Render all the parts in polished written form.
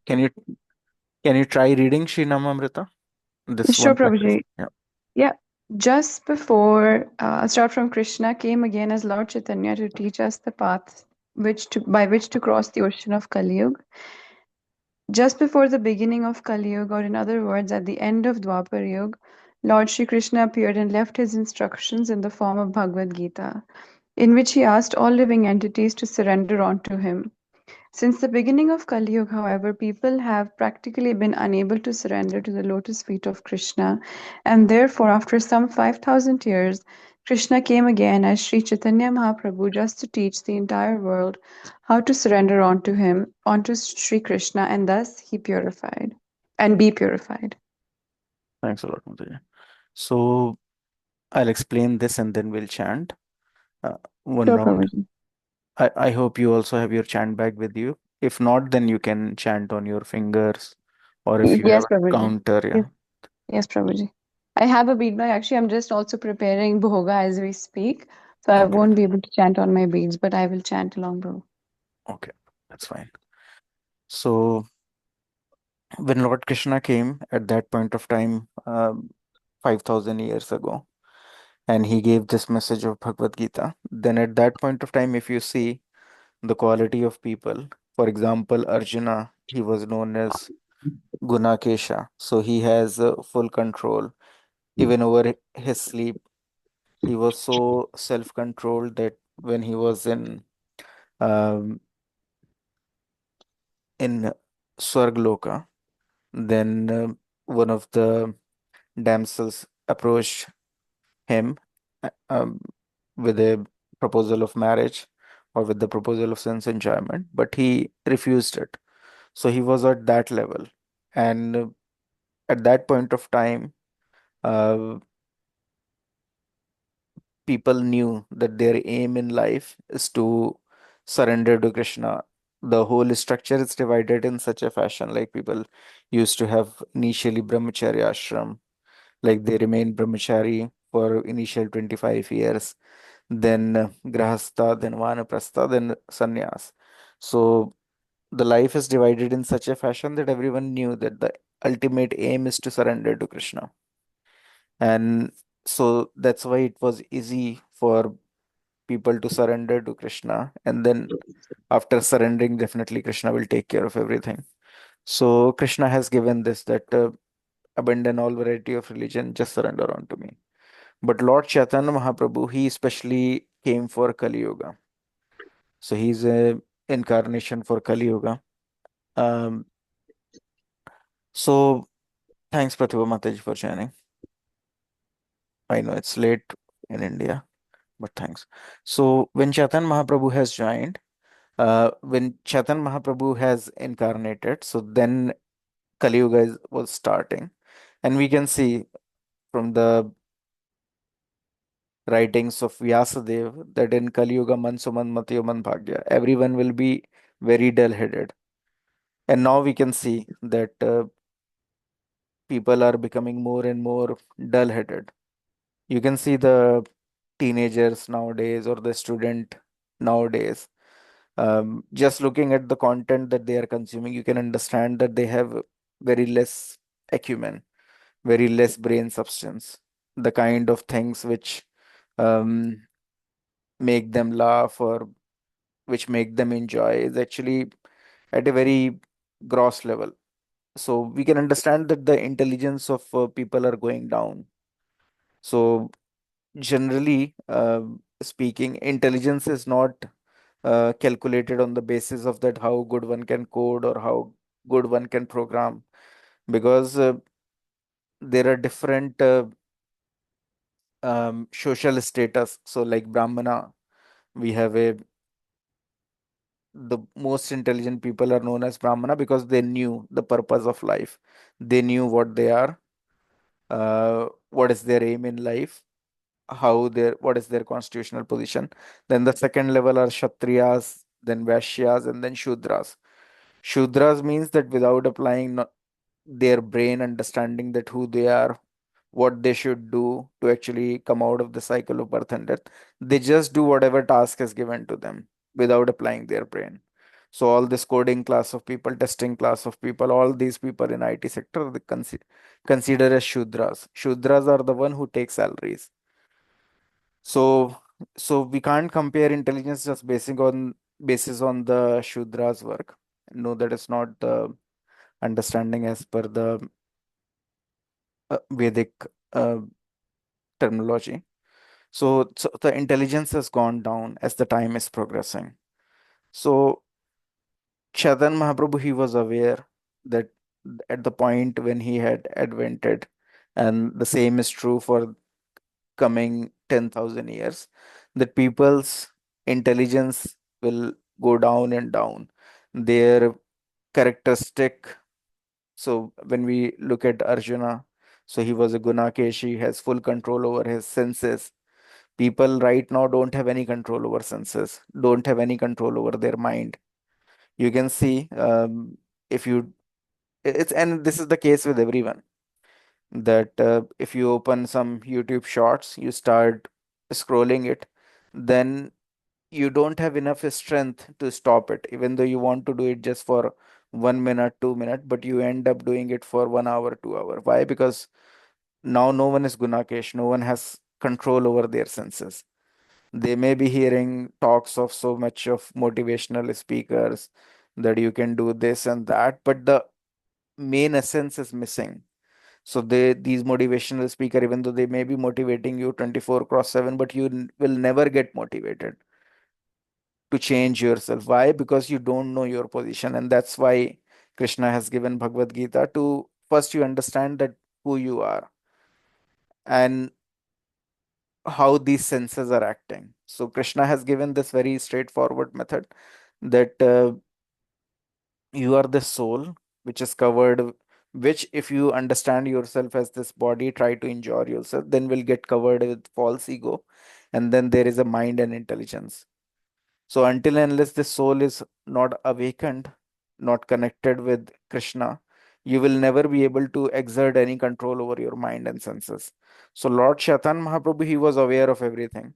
Can you can you try reading Sri Namamrita? This Sure, one passage. Prabhuji. Yeah. Yeah. Just before, start from Krishna came again as Lord Chaitanya to teach us the path by which to cross the ocean of Kali Yuga. Just before the beginning of Kali Yuga, or in other words, at the end of Dwapar Yuga, Lord Shri Krishna appeared and left his instructions in the form of Bhagavad Gita, in which he asked all living entities to surrender unto him. Since the beginning of Kali Yuga, however, people have practically been unable to surrender to the lotus feet of Krishna, and therefore, after some 5,000 years, Krishna came again as Sri Chaitanya Mahaprabhu just to teach the entire world how to surrender onto him, onto Sri Krishna, and thus he purified and be purified. Thanks a lot, Mataji. So I'll explain this and then we'll chant. Uh, One Sure, note. Prabhuji. I hope you also have your chant bag with you. If not, then you can chant on your fingers, or if you have Yes, a Prabhuji. counter, Yes, yeah. yes, Prabhuji. I have a bead bag. Actually, I'm just also preparing bhoga as we speak. So I Okay, won't be able to chant on my beads, but I will chant along, bro. okay, that's fine. So when Lord Krishna came at that point of time, 5,000 years ago, and he gave this message of Bhagavad Gita, then at that point of time, if you see the quality of people, for example, Arjuna, he was known as Gunakesha, so he has full control even over his sleep. He was so self-controlled that when he was um, in Swargloka, then one of the damsels approached him um, with a proposal of marriage or with the proposal of sense enjoyment, but he refused it. So he was at that level, and at that point of time, uh, people knew that their aim in life is to surrender to Krishna. The whole structure is divided in such a fashion, like people used to have initially brahmacharya ashram, like they remain brahmachari for initial 25 years, then grahastha, then vanaprastha, then sannyas. So the life is divided in such a fashion that everyone knew that the ultimate aim is to surrender to Krishna. And so that's why it was easy for people to surrender to Krishna. And then after surrendering, definitely Krishna will take care of everything. So Krishna has given this that abandon all variety of religion, just surrender unto me. But Lord Chaitanya Mahaprabhu, he especially came for Kali Yuga. So he's a incarnation for Kali Yuga. Um, so thanks Pratibha Mataji for joining. I know it's late in India, but thanks. So when Chaitanya Mahaprabhu has joined, when Chaitanya Mahaprabhu has incarnated, so then Kali Yuga was starting. And we can see from the writings of Vyasadeva that in Kali Yuga, man suman matiyo man bhagya, everyone will be very dull-headed. And now we can see that people are becoming more and more dull-headed. You can see the teenagers nowadays or the student nowadays. Just looking at the content that they are consuming, you can understand that they have very less acumen, very less brain substance. The kind of things which um, make them laugh or which make them enjoy is actually at a very gross level. So we can understand that the intelligence of people are going down. So generally speaking, intelligence is not calculated on the basis of that how good one can code or how good one can program, because there are different social status. So like Brahmana, we have a the most intelligent people are known as Brahmana because they knew the purpose of life. They knew what they are, what is their aim in life, how their what is their constitutional position. Then the second level are Kshatriyas, then Vaishyas, and then Shudras. Shudras means that without applying their brain, understanding that who they are, what they should do to actually come out of the cycle of birth and death, they just do whatever task is given to them without applying their brain. So all this coding class of people, testing class of people, all these people in IT sector, they consider as Shudras. Shudras are the one who take salaries. So we can't compare intelligence just basing on basis on the Shudras work. No, that is not the understanding as per the Vedic uh, terminology. So the intelligence has gone down as the time is progressing. So Chaitanya Mahaprabhu, he was aware that at the point when he had advented, and the same is true for coming 10,000 years, that people's intelligence will go down and down. Their characteristic. So when we look at Arjuna, so he was a Gunakesh, he has full control over his senses. People right now don't have any control over senses, don't have any control over their mind. You can see, if you it's and this is the case with everyone, that if you open some YouTube shorts, you start scrolling it, then you don't have enough strength to stop it, even though you want to do it just for 1 minute, 2 minutes, but you end up doing it for 1 hour, 2 hour. Why? Because now no one is Gunakesh, no one has control over their senses. They may be hearing talks of so much of motivational speakers that you can do this and that, but the main essence is missing. So these motivational speaker, even though they may be motivating you 24 cross 7, but you will never get motivated to change yourself. Why? Because you don't know your position. And that's why Krishna has given Bhagavad Gita to first you understand that who you are and how these senses are acting. So Krishna has given this very straightforward method that you are the soul which is covered, which if you understand yourself as this body, try to enjoy yourself, then will get covered with false ego. And then there is a mind and intelligence. So until and unless the soul is not awakened, not connected with Krishna, you will never be able to exert any control over your mind and senses. So Lord Chaitanya Mahaprabhu, he was aware of everything,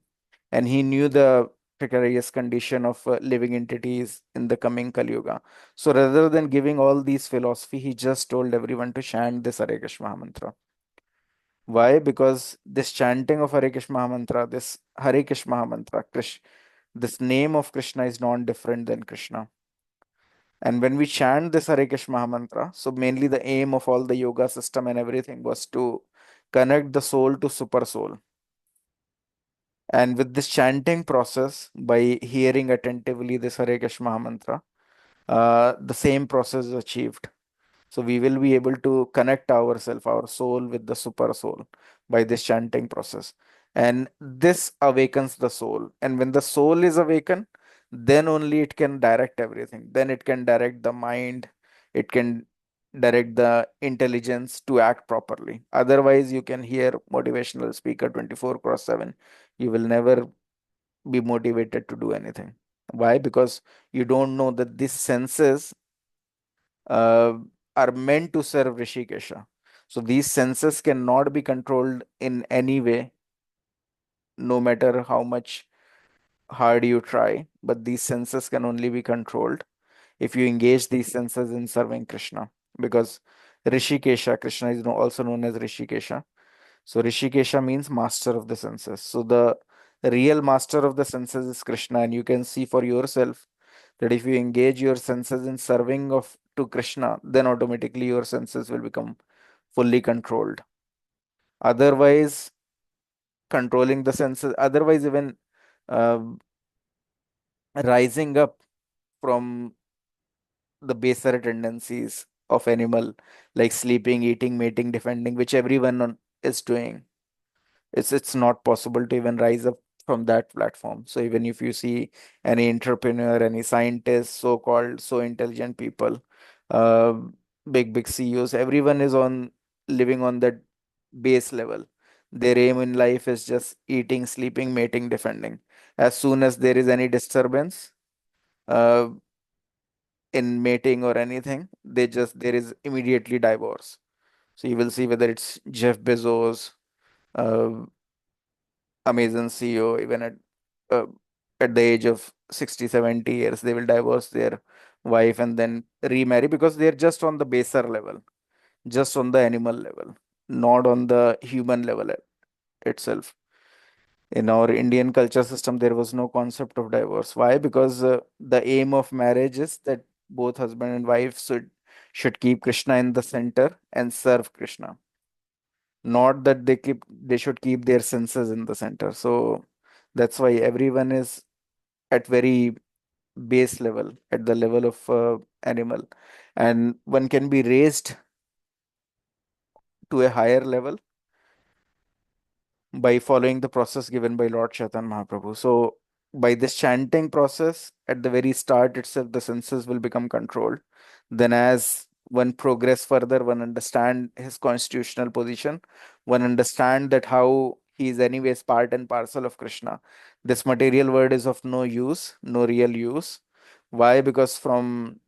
and he knew the precarious condition of living entities in the coming Kali Yuga. So rather than giving all these philosophy, he just told everyone to chant this Hare Krishna Mahamantra. Why? Because this chanting of Hare Krishna Mahamantra, this Hare Krishna Mahamantra, this name of Krishna is non-different than Krishna. And when we chant this Hare Krishna Mahamantra, so mainly the aim of all the yoga system and everything was to connect the soul to super soul. And with this chanting process, by hearing attentively this Hare Krishna Mahamantra, the same process is achieved. So we will be able to connect ourselves, our soul, with the super soul by this chanting process. And this awakens the soul. And when the soul is awakened, then only it can direct everything. Then it can direct the mind, it can direct the intelligence to act properly. Otherwise, you can hear motivational speaker 24 cross 7. You will never be motivated to do anything. Why? Because you don't know that these senses uh, are meant to serve Rishikesha. So these senses cannot be controlled in any way, no matter how much hard you try. But these senses can only be controlled if you engage these senses in serving Krishna. Because Rishikesha, Krishna is also known as Rishikesha. So Rishikesha means master of the senses. So the real master of the senses is Krishna, and you can see for yourself that if you engage your senses in serving of to Krishna, then automatically your senses will become fully controlled. Otherwise, controlling the senses, otherwise even uh, rising up from the baser tendencies of animal, like sleeping, eating, mating, defending, which everyone is doing. It's not possible to even rise up from that platform. So even if you see any entrepreneur, any scientist, so-called so intelligent people, uh, big CEOs, everyone is on living on that base level. Their aim in life is just eating, sleeping, mating, defending. As soon as there is any disturbance uh, in mating or anything, there is immediately divorce. So you will see whether it's Jeff Bezos, uh, Amazon CEO, even uh, at the age of 60, 70 years, they will divorce their wife and then remarry because they're just on the baser level, just on the animal level, not on the human level itself. In our Indian culture system, there was no concept of divorce. Why? Because the aim of marriage is that both husband and wife should keep Krishna in the center and serve Krishna, not that they should keep their senses in the center. So that's why everyone is at very base level, at the level of animal, and one can be raised to a higher level by following the process given by Lord Chaitanya Mahaprabhu. So, by this chanting process, at the very start itself, the senses will become controlled. Then, as one progress further, one understand his constitutional position, one understand that how he is anyways part and parcel of Krishna. This material world is of no use, no real use. Why? Because from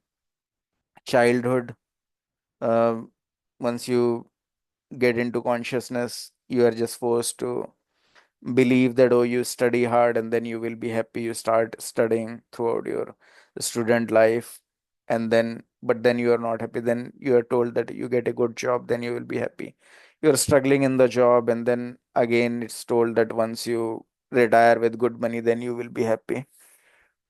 childhood, uh, once you get into consciousness, you are just forced to believe that, oh, you study hard and then you will be happy. You start studying throughout your student life, and then but then you are not happy. Then you are told that you get a good job, then you will be happy. You're struggling in the job, and then again it's told that once you retire with good money, then you will be happy.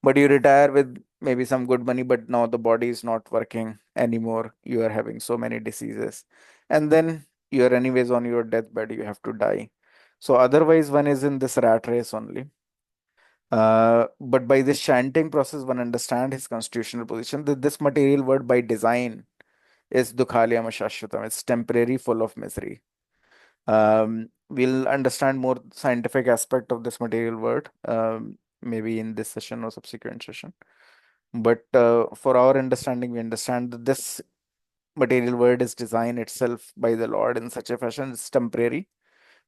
But you retire with maybe some good money, but now the body is not working anymore. You are having so many diseases. And then you are anyways on your deathbed, you have to die. So otherwise, one is in this rat race only. But by this chanting process, one understand his constitutional position that this material world by design is dukhalyam shashvatam. It's temporary, full of misery. We'll understand more scientific aspect of this material world, maybe in this session or subsequent session. But for our understanding, we understand that this material world is designed itself by the Lord in such a fashion it's temporary.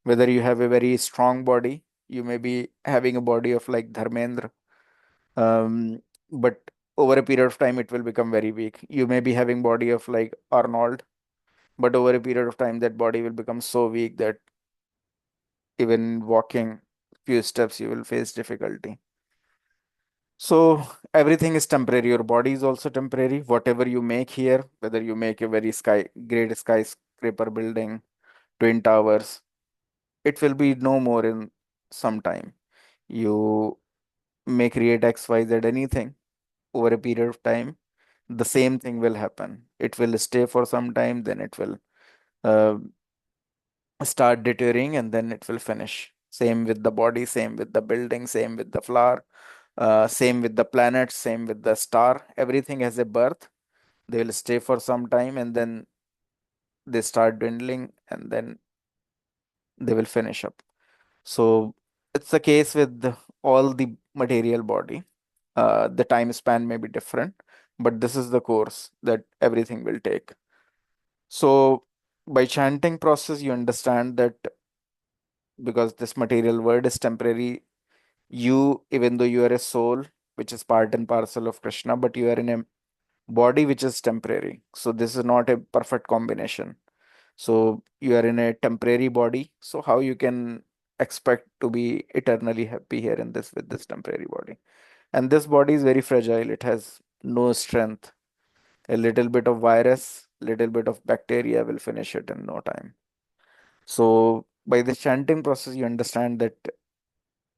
Whether you have a very strong body, you may be having a body of like Dharmendra, but over a period of time it will become very weak. You may be having body of like Arnold, but over a period of time that body will become so weak that even walking few steps you will face difficulty. So everything is temporary. Your body is also temporary. Whatever you make here, whether you make a very great skyscraper building, twin towers, it will be no more in some time. You may create X, Y, Z, anything over a period of time. The same thing will happen. It will stay for some time, then it will uh, start deteriorating, and then it will finish. Same with the body, same with the building, same with the flower, same with the planet, same with the star. Everything has a birth. They will stay for some time and then they start dwindling and then they will finish up. So it's the case with all the material body. The time span may be different, but this is the course that everything will take. So by chanting process, you understand that because this material world is temporary, you, even though you are a soul, which is part and parcel of Krishna, but you are in a body which is temporary. So this is not a perfect combination. So you are in a temporary body. So how you can expect to be eternally happy here in this with this temporary body? And this body is very fragile. It has no strength. A little bit of virus, little bit of bacteria will finish it in no time. So by the chanting process, you understand that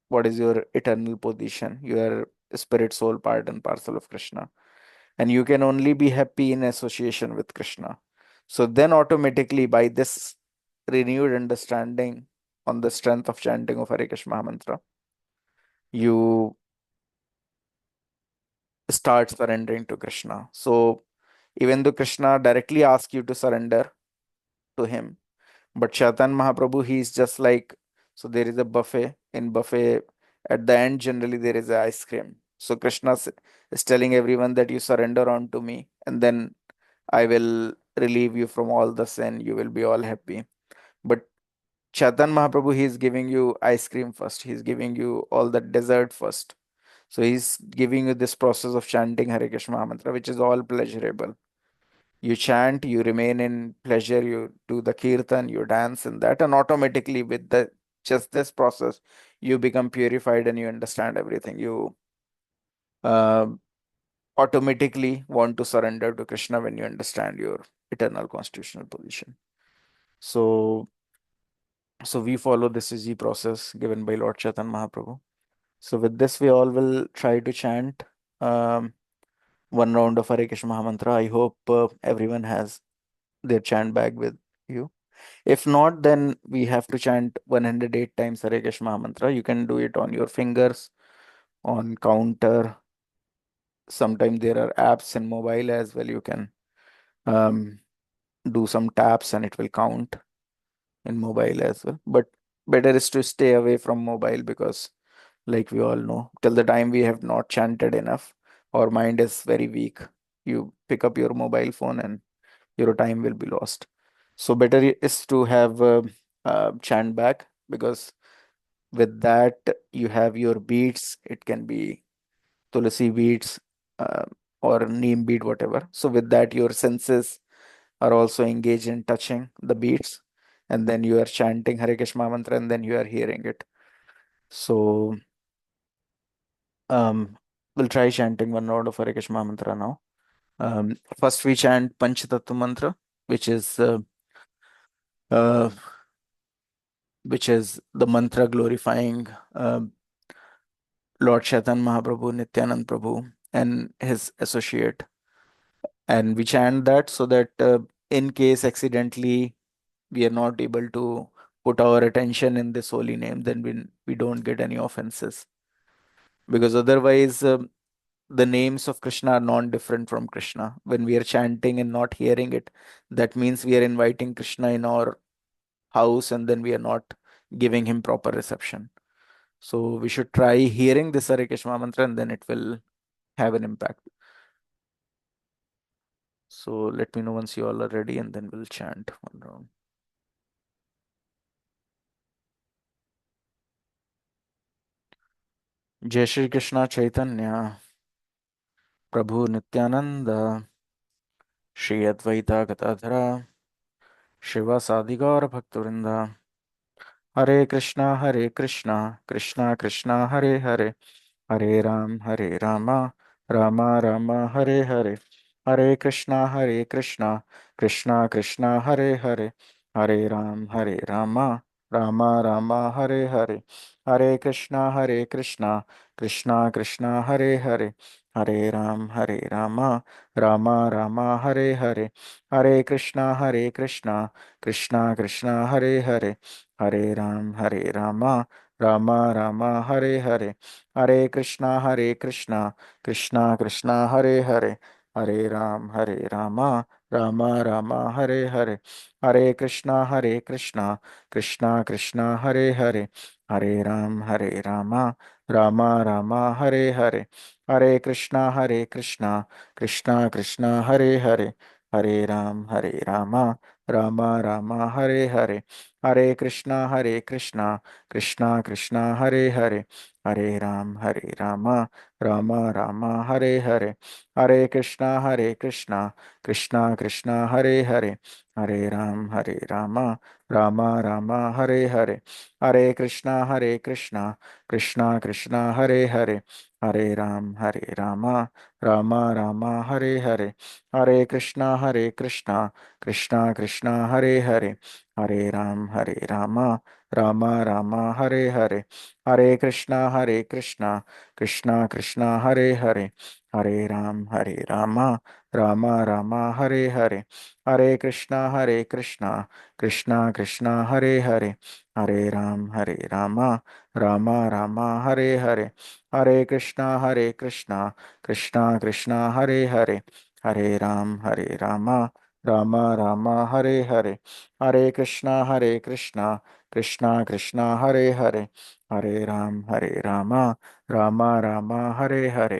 what is your eternal position. You are spirit, soul, part and parcel of Krishna, and you can only be happy in association with Krishna. So then automatically by this renewed understanding on the strength of chanting of Hare Krishna mantra, you start surrendering to Krishna. So even though Krishna directly asks you to surrender to him, but Chaitanya Mahaprabhu, he is just like, so there is a buffet. In buffet, at the end, generally there is a ice cream. So Krishna is telling everyone that you surrender unto me, and then I will relieve you from all the sin. You will be all happy. But Chaitanya Mahaprabhu, he is giving you ice cream first. He's giving you all the dessert first. So he's giving you this process of chanting Hare Krishna mantra, which is all pleasurable. You chant, you remain in pleasure, you do the kirtan, you dance in that, and automatically with the just this process, you become purified and you understand everything. You uh, automatically want to surrender to Krishna when you understand your eternal constitutional position. So, so we follow this easy process given by Lord Chaitanya Mahaprabhu. So with this, we all will try to chant um, one round of Hare Krishna Mahamantra. I hope everyone has their chant bag with you. If not, then we have to chant 108 times Hare Krishna Mahamantra. You can do it on your fingers, on counter. Sometimes there are apps in mobile as well. You can um, do some taps and it will count in mobile as well. But better is to stay away from mobile because, like we all know, till the time we have not chanted enough, our mind is very weak. You pick up your mobile phone and your time will be lost. So better is to have a chant back because with that you have your beats. It can be tulsi beats uh, or neem beat, whatever. So with that your senses are also engaged in touching the beats, and then you are chanting Hare Krishna mantra and then you are hearing it. So um, we'll try chanting one round of Hare Krishna mantra now. First we chant Panchatattva mantra, which is uh, the mantra glorifying Lord Chaitanya Mahaprabhu, Nityanand Prabhu, and his associate. And we chant that so that in case accidentally we are not able to put our attention in this holy name, then we don't get any offenses. Because otherwise, the names of Krishna are non-different from Krishna. When we are chanting and not hearing it, that means we are inviting Krishna in our house and then we are not giving him proper reception. So we should try hearing this Hare Krishna mantra and then it will have an impact. So let me know once you all are ready and then we'll chant one round. Jai Shri Krishna Chaitanya Prabhu Nityanand Shri Advaita Gadadhara Shiv सादिगौर भक्तवृंदा Hare Krishna Krishna Krishna Hare Hare Hare Ram Ram Ram Hare Hare Hare Krishna Krishna Krishna Hare Ram Ram Ram Hare Krishna Krishna Krishna Hare Ram Ram Ram Hare Krishna Krishna Krishna Hare Ram Ram Ram Hare Krishna Krishna Krishna Hare Ram Ram Ram Hare Krishna Krishna Krishna Hare Ram Ram Ram Hare Krishna Krishna Krishna Hare Ram Ram Ram Hare Krishna Krishna Krishna Hare Ram Ram Ram Hare Krishna Krishna Krishna Hare Ram Ram Ram Hare Krishna Krishna Krishna Hare Ram Ram Ram Hare Krishna Krishna Krishna Hare Ram Ram Ram Hare Krishna Krishna Krishna Hare Ram Ram Ram Hare Krishna Krishna Krishna Hare Ram Ram Ram Hare Krishna Krishna Krishna Hare Ram Ram Ram Hare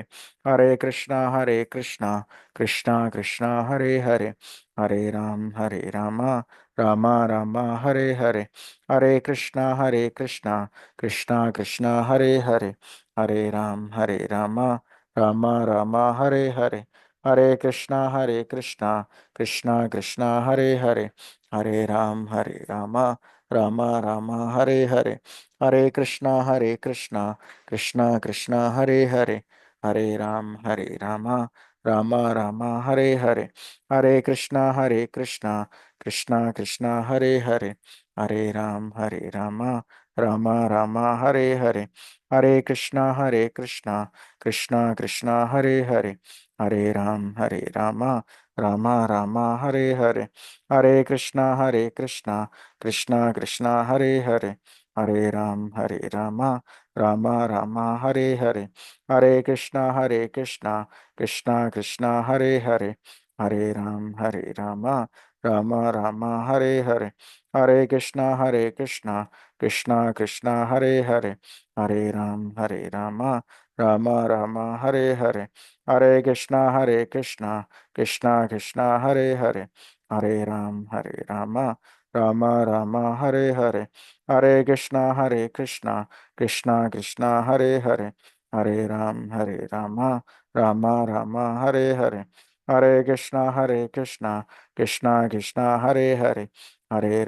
Krishna Krishna Krishna Hare Ram Ram Ram Hare Krishna Krishna Krishna Hare Ram Ram Ram Hare Krishna Krishna Krishna Hare Ram Ram Ram Hare Krishna Krishna Krishna Hare Ram Ram Ram Hare Krishna Krishna Krishna Krishna Hare Rama Rama Rama Hare Hare, Hare Krishna Krishna Krishna Hare Hare, Hare Rama Rama Rama Hare Hare, Hare Krishna Krishna Krishna Hare Hare, Hare Rama Rama Rama Hare Hare, Hare Krishna Krishna Krishna Hare Hare, Hare Rama Rama Rama Hare Hare, Hare Krishna Krishna Krishna Hare Hare, Hare Rama Rama Rama Hare Hare, Hare Krishna Krishna Krishna Hare Hare, Hare Rama Rama Rama Hare Hare, Hare Krishna Krishna Krishna Hare Hare, Hare Rama Rama Rama Hare Hare, Hare Krishna Krishna Krishna Hare Hare, Hare Rama Rama Rama Hare Hare, Hare Krishna Krishna Krishna Hare Hare, Hare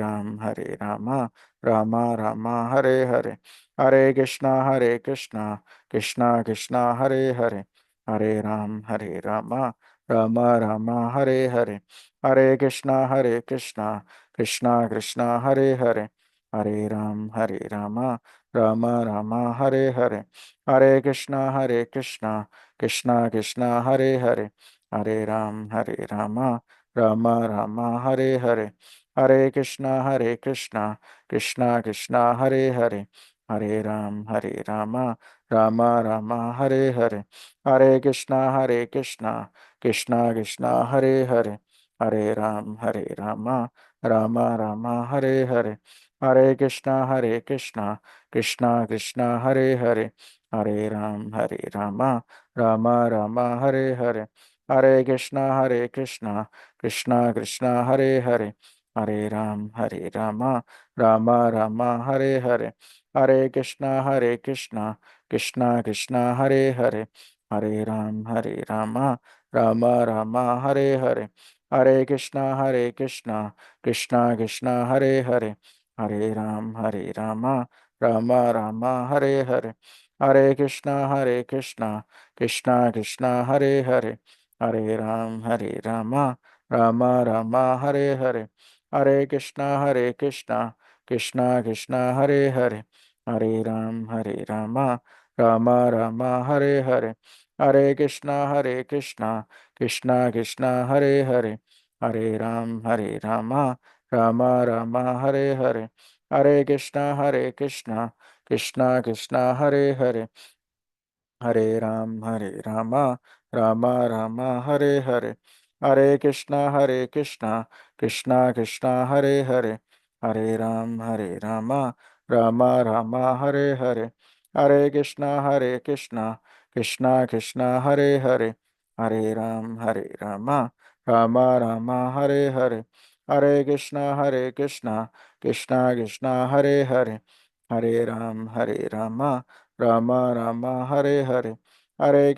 Rama Rama Rama Hare Hare, Hare Krishna Krishna Krishna Hare Hare, Hare Rama Rama Rama Hare Hare, Hare Krishna Krishna Krishna Hare Hare, Hare Rama Rama Rama Hare Hare, Hare Krishna Krishna Krishna Hare Hare, Hare Rama Rama Rama Hare Hare, Hare Krishna Krishna Krishna Hare Hare, Hare Rama Rama Rama Hare Hare, Hare Krishna Krishna Krishna Hare Hare, Hare Rama Rama Rama Hare Hare, Hare Krishna Krishna Krishna Hare Hare, Hare Rama Rama Rama Hare Hare, Hare Krishna Krishna Krishna Hare Hare, Hare Rama Rama Rama Hare Hare, Hare Krishna Krishna Krishna Hare Hare, Hare Rama Rama Rama Hare Hare, Hare Krishna Krishna Krishna Hare Hare, Hare Rama Rama Rama Hare Hare, Hare Krishna Krishna Krishna Hare Hare, Hare Rama Rama Rama Hare Hare, Hare Krishna Krishna Krishna Hare Hare, Hare Rama Rama Rama Hare Hare, Hare Krishna Krishna Krishna Hare Hare, Hare Rama Rama Rama Hare Hare, Hare Krishna Krishna Krishna Hare Hare, Hare Rama Rama Rama Hare Hare, Hare Krishna Krishna Krishna Hare Hare, Hare Rama Rama Rama Hare Hare, Hare Krishna Krishna Krishna Hare Hare, Hare Rama Rama Rama Hare Hare, Hare Krishna Krishna Krishna Hare Hare, Hare Rama Rama Rama Hare Hare, Hare Krishna Krishna Krishna Hare Hare, Hare Rama Rama Rama Hare Hare, Hare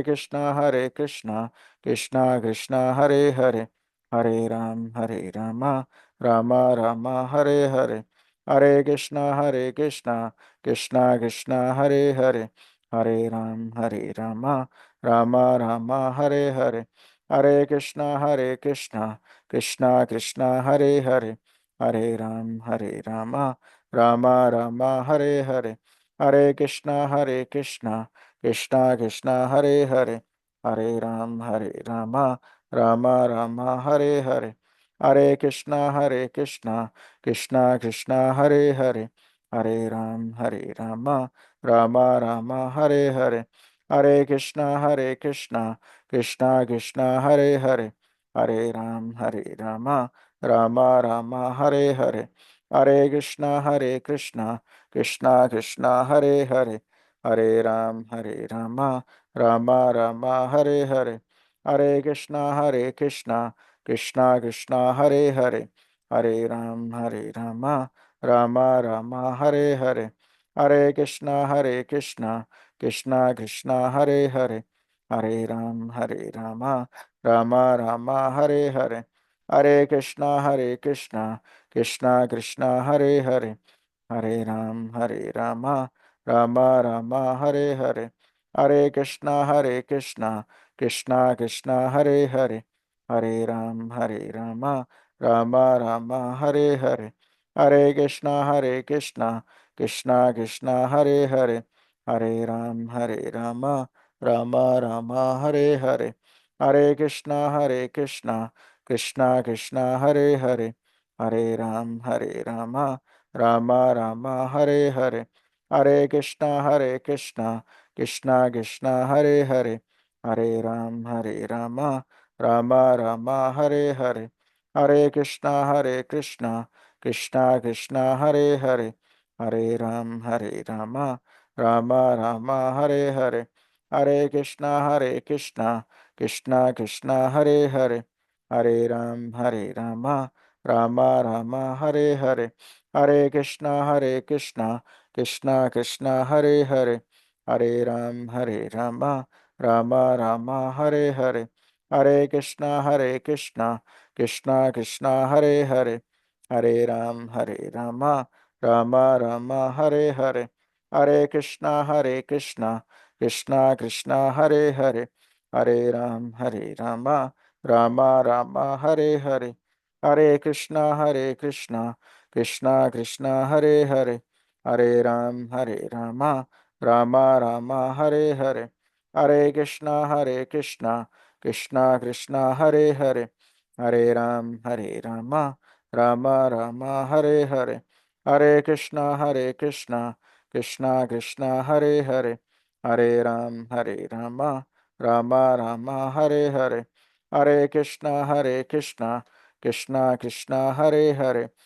Krishna Krishna Krishna Hare Hare, Hare Rama Rama Rama Hare Hare, Hare Krishna Krishna Krishna Hare Hare, Hare Rama Rama Rama Hare Hare, Hare Krishna Krishna Krishna Hare Hare, Hare Rama Rama Rama Hare Hare, Hare Krishna Krishna Krishna Hare Hare, Hare Rama Rama Rama Hare Hare, Hare Krishna Krishna Krishna Hare Hare, Hare Rama Rama Rama Hare Hare, Hare Krishna Krishna Krishna Hare Hare, Hare Rama Rama Rama Hare Hare, Hare Krishna Krishna Krishna Hare Hare, Hare Rama Rama Rama Hare Hare, Hare Krishna Krishna Krishna Hare Hare, Hare Rama Rama Rama Hare Hare, Hare Krishna Krishna Krishna Hare Hare, Hare Rama Rama Rama Hare Hare, Hare Krishna Krishna Krishna Hare Hare, Hare Ram Ram Ram Hare Hare, Hare Krishna Krishna Krishna Hare Hare, Hare Ram Ram Ram Hare Hare, Hare Krishna Krishna Krishna Hare Hare, Hare Ram Ram Ram Hare Hare, Hare Krishna Krishna Krishna Hare Hare, Hare Ram Ram Ram Hare Hare, Hare Krishna Krishna Krishna Hare Hare, Hare Ram Ram Ram Hare Hare, Hare Krishna Krishna Krishna Hare Hare, Hare Ram Ram Ram Hare Hare, Hare Krishna Krishna Krishna Hare Hare, Hare Ram Ram Ram Hare Hare, Hare Krishna Krishna Krishna Hare Hare, Hare Ram Ram Ram Hare Hare, Hare Krishna Krishna Krishna Hare Hare, Hare Ram Ram Ram Hare Hare, Hare Krishna Krishna Krishna Hare Hare, Hare Ram Ram Ram Hare Hare, Hare Krishna Krishna Krishna Hare Hare, Hare Ram Ram Ram Hare Hare, Hare Krishna Krishna Krishna Hare Hare, Hare Ram Ram Ram Hare Hare, Hare Krishna Krishna Krishna Hare Hare, Hare Ram Ram Ram Hare Hare, Hare Krishna Krishna Krishna Hare Hare, Hare Ram Ram Ram Hare Hare, Hare Krishna Krishna Krishna Hare Hare,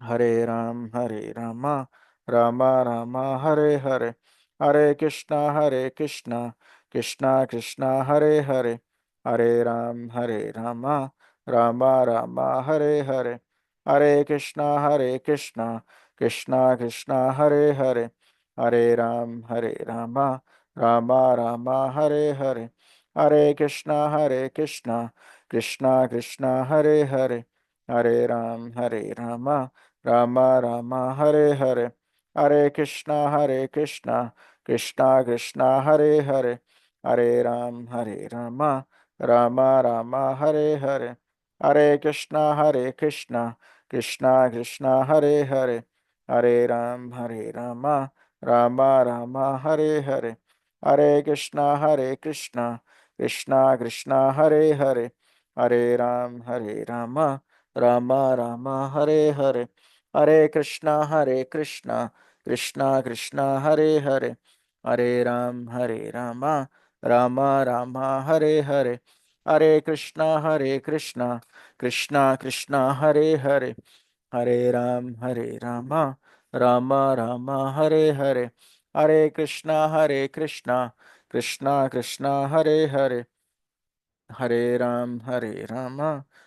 Hare Ram Ram Ram Hare Hare, Hare Krishna Krishna Krishna Hare Hare, Hare Ram Ram Ram Hare Hare, Hare Krishna Krishna Krishna Hare Hare, Hare Ram Ram Ram Hare Hare, Hare Krishna Krishna Krishna Hare Hare, Hare Ram Ram Ram Hare Hare, Hare Krishna Krishna Krishna Hare Hare, Hare Ram Ram Ram Hare Hare, Hare Krishna Krishna Krishna Hare Hare, Hare Ram Ram Ram Hare Hare, Hare Krishna Krishna Krishna Hare Hare, Hare Ram Ram Ram Hare Hare, Hare Krishna Krishna Krishna Hare Hare, Hare Ram Ram Ram Hare Hare, Hare Krishna Krishna Krishna Hare Hare, Hare Ram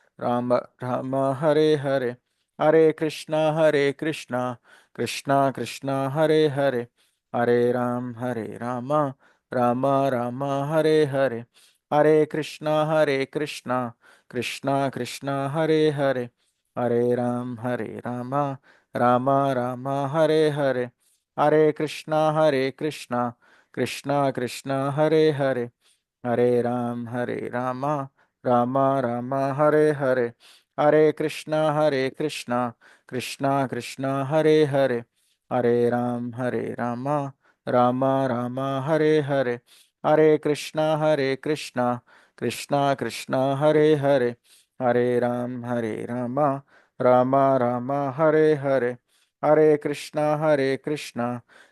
Ram Ram Hare Hare, Hare Krishna Krishna Krishna Hare Hare, Hare Ram Ram Ram Hare Hare, Hare Krishna Krishna Krishna Hare Hare, Hare Ram Ram Ram Hare Hare, Hare Krishna Krishna Krishna Hare Hare, Hare Ram Ram Ram Hare Hare, Hare Krishna Krishna Krishna Hare Hare, Hare Ram Ram Ram Hare Hare, Hare Krishna Krishna Krishna Hare Hare, Hare Ram Ram Ram Hare Hare, Hare Krishna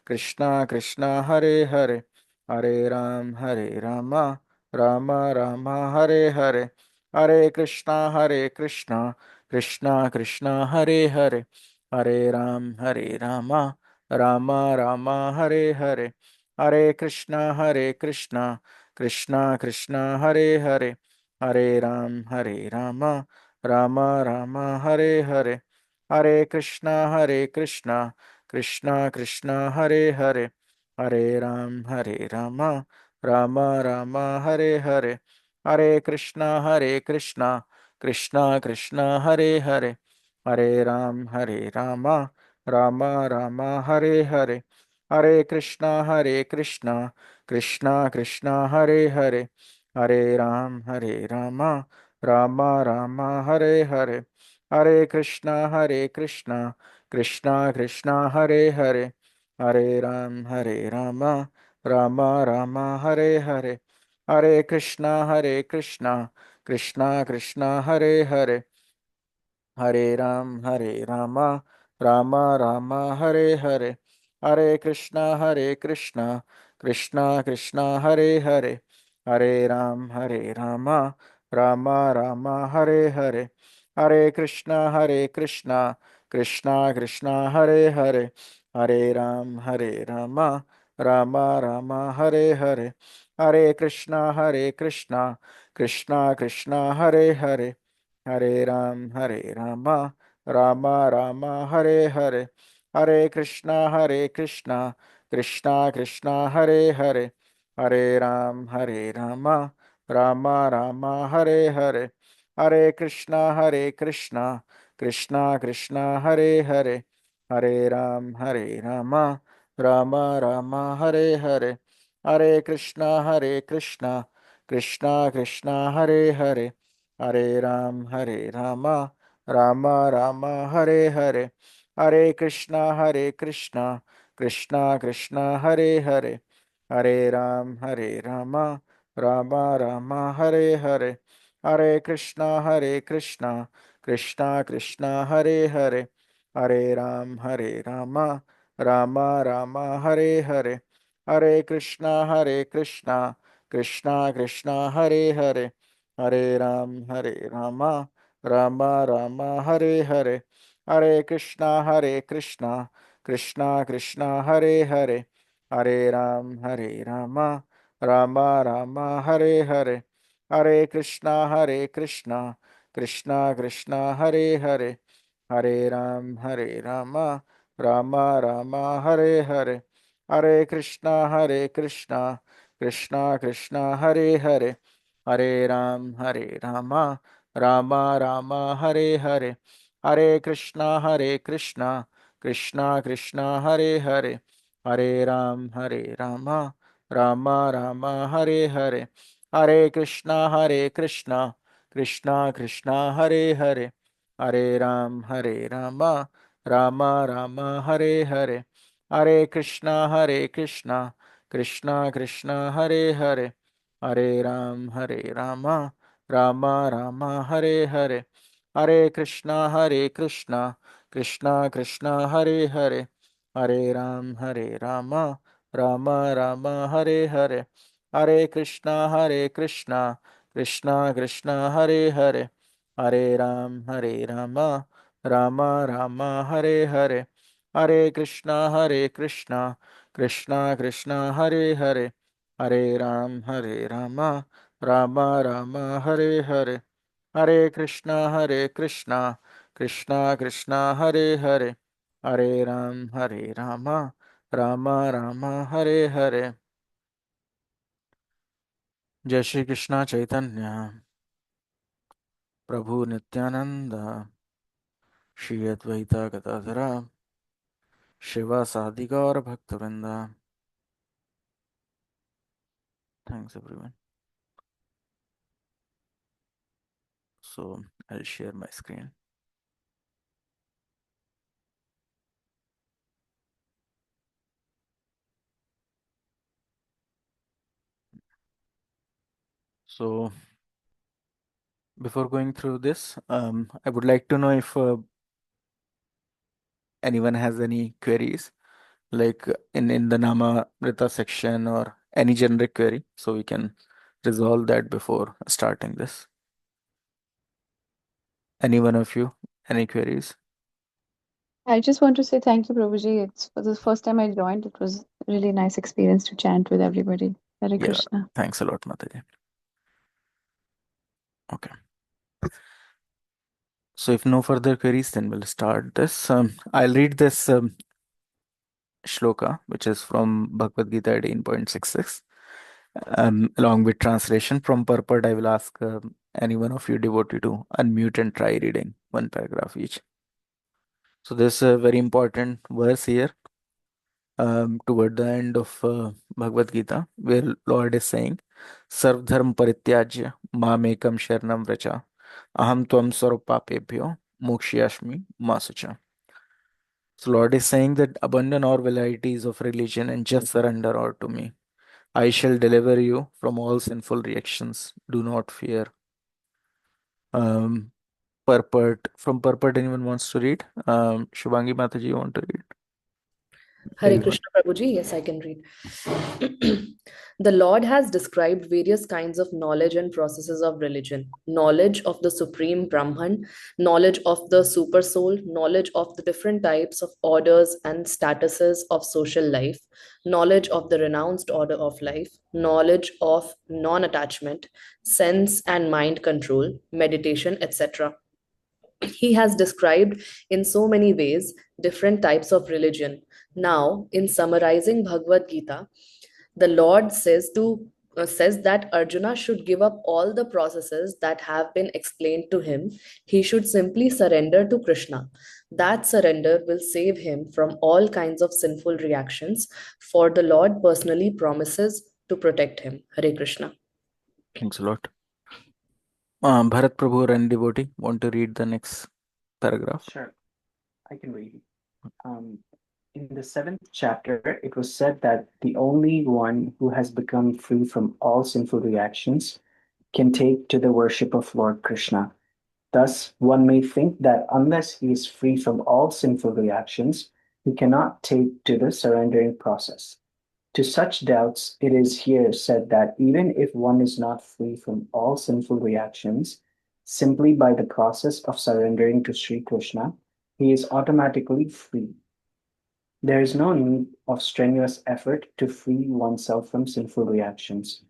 Krishna Krishna Hare Hare, Hare Ram Ram Ram Hare Hare, Hare Krishna Krishna Krishna Hare Hare, Hare Ram Ram Ram Hare Hare, Hare Krishna Krishna Krishna Hare Hare, Hare Ram Ram Ram Hare Hare, Hare Krishna Krishna Krishna Hare Hare, Hare Ram Ram Ram Hare Hare, Hare Krishna Krishna Krishna Hare Hare, Hare Rama, Rama Rama Hare Hare, Hare Krishna, Krishna Krishna Hare Hare, Hare Rama, Rama Rama Hare Hare, Hare Krishna, Krishna Krishna Hare Hare, Hare Rama, Rama Rama Hare Hare, Hare Krishna, Krishna Krishna Hare Hare, Hare Rama, Rama Rama Hare Hare, Hare Krishna, Krishna Krishna Hare Hare, Hare Rama, Rama Rama Hare Hare, Hare Krishna, Krishna Krishna Hare Hare, Hare Rama, Rama Rama Hare Hare, Hare Krishna, Krishna Krishna Hare Hare, Hare Rama, Rama Rama Hare Hare, Hare Krishna, Krishna Krishna Hare Hare, Hare Rama, Rama Rama Hare Hare, Hare Krishna, Krishna Krishna Hare Hare, Hare Rama, Rama Rama Hare Hare, Hare Krishna, Krishna Krishna Hare Hare, Hare Rama, Rama Rama Hare Hare, Hare Krishna, Krishna Krishna Hare Hare, Hare Rama, Rama Rama Hare Hare, Hare Krishna, Krishna Krishna Hare Hare, Hare Rama, Rama Rama Hare Hare, Hare Krishna, Krishna Krishna Hare Hare, Hare Rama, Rama Rama Hare Hare, Hare Krishna, Krishna Krishna Hare Hare, Hare Rama, Rama Rama Hare Hare, Hare Krishna, Krishna Krishna Hare Hare, Hare Rama, Rama Rama Hare Hare, Hare Krishna, Krishna Krishna Hare Hare, Hare Rama, Rama Rama Hare Hare, Hare Krishna, Krishna Krishna Hare Hare, Hare Rama, Rama Rama Hare Hare, Hare Krishna, Krishna Krishna Hare Hare, Hare Rama, Rama Rama Hare Hare, Hare Krishna, Krishna Krishna Hare Hare, Hare Rama, Rama Rama Hare Hare, Hare Krishna, Krishna Krishna Hare Hare, Hare Rama, Rama Rama Hare Hare, Hare Krishna, Krishna Krishna Hare Hare, Hare Rama, Rama Rama Hare Hare, Hare Krishna, Krishna Krishna Hare Hare, Hare Rama, Rama Rama Hare Hare, Hare Krishna, Krishna Krishna Hare Hare, Hare Rama, Rama Rama Hare Hare. Jai Shri Krishna Chaitanya Prabhu Nityanand Shri Advaita Gadadhara Shiva सादि Gaur भक्तवृंदा. Thanks everyone. So I'll share my screen. So before going through this, I would like to know if anyone has any queries, like in the Namamrita section or any generic query, so we can resolve that before starting this. Any one of you, any queries? I just want to say thank you, Prabhuji. It's for the first time I joined. It was a really nice experience to chant with everybody. Hare Yeah, Krishna. thanks a lot, Mataji. Okay. So if no further queries, then we'll start this. I'll read this shloka, which is from Bhagavad Gita 18.66. Along with translation from purport, I will ask any one of you devotee to unmute and try reading one paragraph each. So there's a very important verse here toward the end of Bhagavad Gita, where Lord is saying, Sarv dharm parityajya mamekam sharanam vracha aham tvam sarvapapebhyo mokshayashmi ma sucha. So Lord is saying that abandon all varieties of religion and just surrender all to me. I shall deliver you from all sinful reactions. Do not fear. Um, Purport, anyone wants to read? Shubhangi Mataji, you want to read? Hare Anyone? Krishna Prabhuji, yes, I can read. The Lord has described various kinds of knowledge and processes of religion: knowledge of the Supreme Brahman, knowledge of the Super Soul, knowledge of the different types of orders and statuses of social life, knowledge of the renounced order of life, knowledge of non attachment, sense and mind control, meditation, etc. He has described in so many ways different types of religion. Now, in summarizing Bhagavad Gita, the Lord says that Arjuna should give up all the processes that have been explained to him. He should simply surrender to Krishna. That surrender will save him from all kinds of sinful reactions, for the Lord personally promises to protect him. Hare Krishna. Thanks a lot. Bharat Prabhu or any devotee want to read the next paragraph? Sure, I can read. Um, in the seventh chapter, it was said that the only one who has become free from all sinful reactions can take to the worship of Lord Krishna. Thus, one may think that unless he is free from all sinful reactions, he cannot take to the surrendering process. To such doubts, it is here said that even if one is not free from all sinful reactions, simply by the process of surrendering to Sri Krishna, he is automatically free. There is no need of strenuous effort to free oneself from sinful reactions.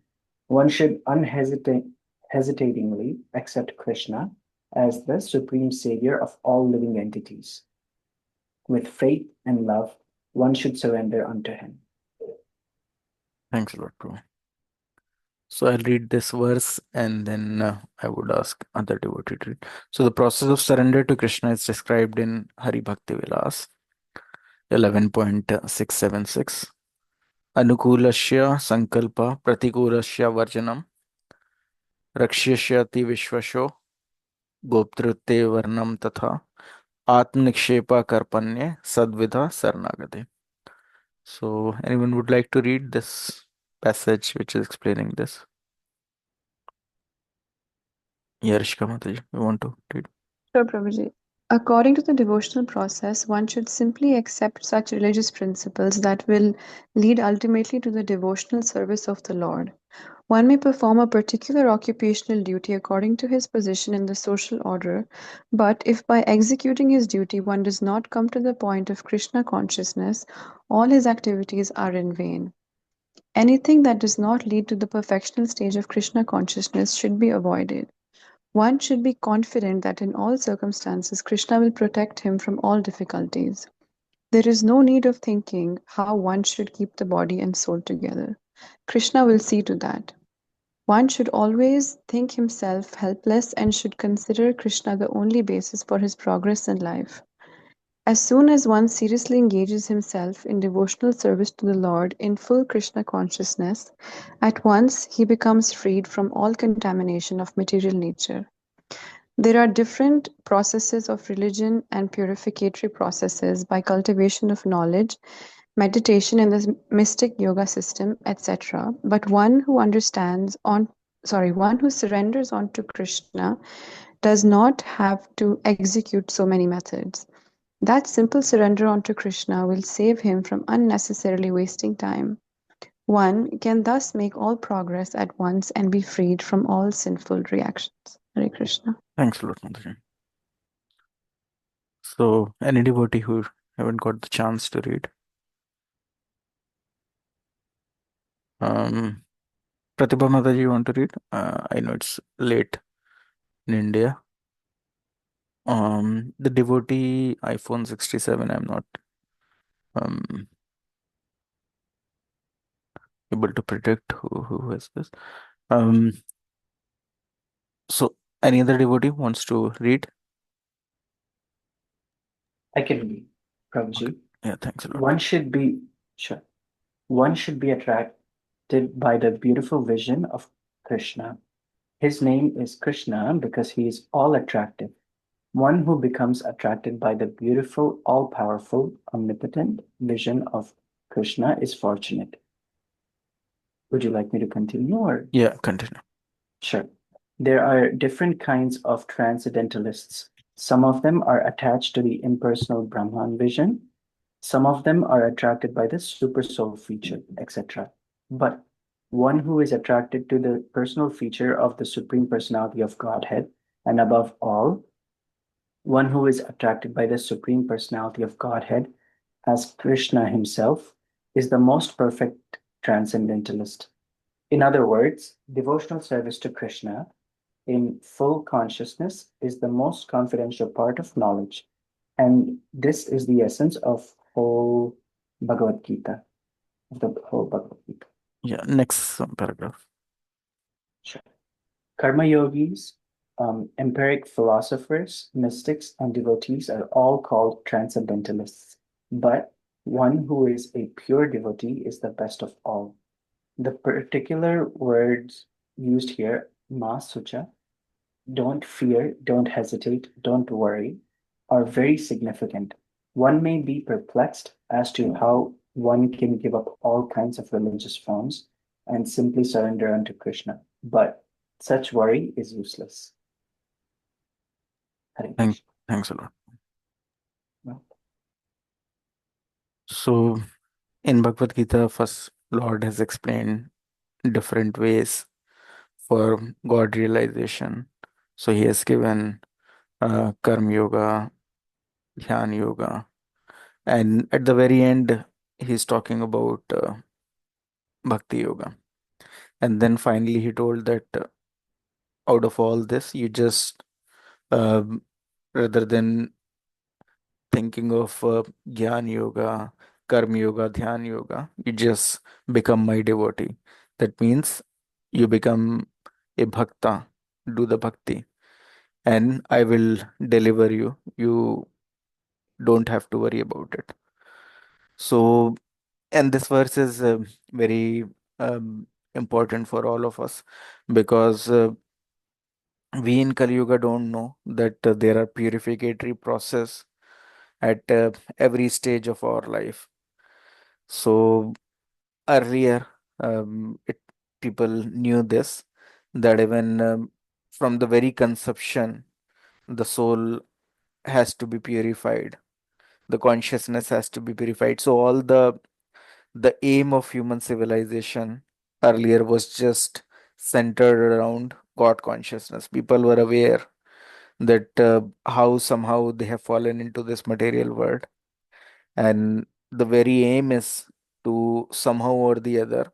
One should hesitatingly accept Krishna as the supreme savior of all living entities. With faith and love, one should surrender unto him. Thanks a lot, Prabhu. So I'll read this verse and then I would ask other devotee to read. So the process of surrender to Krishna is described in Hari Bhakti Vilas 11.676. Anukulasya sankalpa pratikulasya varjanam rakshyashyati vishvasho goptrute varnam tatha atmanikshepa karpanye sadvidha sarnagate. So anyone would like to read this passage which is explaining this? Yarishka Mataji, you want to read? Sure, Prabhuji. According to the devotional process, one should simply accept such religious principles that will lead ultimately to the devotional service of the Lord. One may perform a particular occupational duty according to his position in the social order, but if by executing his duty one does not come to the point of Krishna consciousness, all his activities are in vain. Anything that does not lead to the perfectional stage of Krishna consciousness should be avoided. One should be confident that in all circumstances Krishna will protect him from all difficulties. There is no need of thinking how one should keep the body and soul together. Krishna will see to that. One should always think himself helpless and should consider Krishna the only basis for his progress in life. As soon as one seriously engages himself in devotional service to the Lord in full Krishna consciousness, at once he becomes freed from all contamination of material nature. There are different processes of religion and purificatory processes by cultivation of knowledge, meditation in the mystic yoga system, etc. But one who surrenders onto Krishna does not have to execute so many methods. That simple surrender onto Krishna will save him from unnecessarily wasting time. One can thus make all progress at once and be freed from all sinful reactions. Hare Krishna. Thanks a lot, Mataji. So any devotee who haven't got the chance to read? Um, Pratibha Mataji, you want to read? I know it's late in India. The devotee iPhone 67, I'm not um able to predict who has this. Um, So, any other devotee wants to read? I can read, Okay. Prabhuji. Yeah, thanks a lot. One should be sure. One should be attracted by the beautiful vision of Krishna. His name is Krishna because he is all attractive. One who becomes attracted by the beautiful, all powerful, omnipotent vision of Krishna is fortunate. Would you like me to continue or? Yeah, continue. Sure. There are different kinds of transcendentalists. Some of them are attached to the impersonal Brahman vision. Some of them are attracted by the super soul feature, etc. But one who is attracted to the personal feature of the Supreme Personality of Godhead, and above all, one who is attracted by the Supreme Personality of Godhead as Krishna himself, is the most perfect transcendentalist. In other words, devotional service to Krishna in full consciousness is the most confidential part of knowledge. And this is the essence of whole Bhagavad Gita, of the whole Bhagavad Gita. Yeah, next paragraph. Sure. Karma yogis, empiric philosophers, mystics, and devotees are all called transcendentalists. But one who is a pure devotee is the best of all. The particular words used here, ma sucha, don't fear, don't hesitate, don't worry, are very significant. One may be perplexed as to how one can give up all kinds of religious forms and simply surrender unto Krishna, but such worry is useless. Hare Thank, Krishna. thanks a lot. Well, So, in Bhagavad Gita, first Lord has explained different ways for God realization. So, he has given Karma Yoga, Dhyan Yoga, and at the very end, he's talking about Bhakti Yoga. And then finally, he told that out of all this, you just um, rather than thinking of Jnana Yoga, Karma Yoga, Dhyan Yoga, you just become my devotee. That means you become a bhakta, do the bhakti, and I will deliver you. You don't have to worry about it. So, and this verse is very important for all of us because we in Kali Yuga don't know that there are purificatory process at every stage of our life. So earlier, it people knew this that even from the very conception, the soul has to be purified. The consciousness has to be purified. So all the aim of human civilization earlier was just centered around God consciousness. People were aware that how somehow they have fallen into this material world, and the very aim is to somehow or the other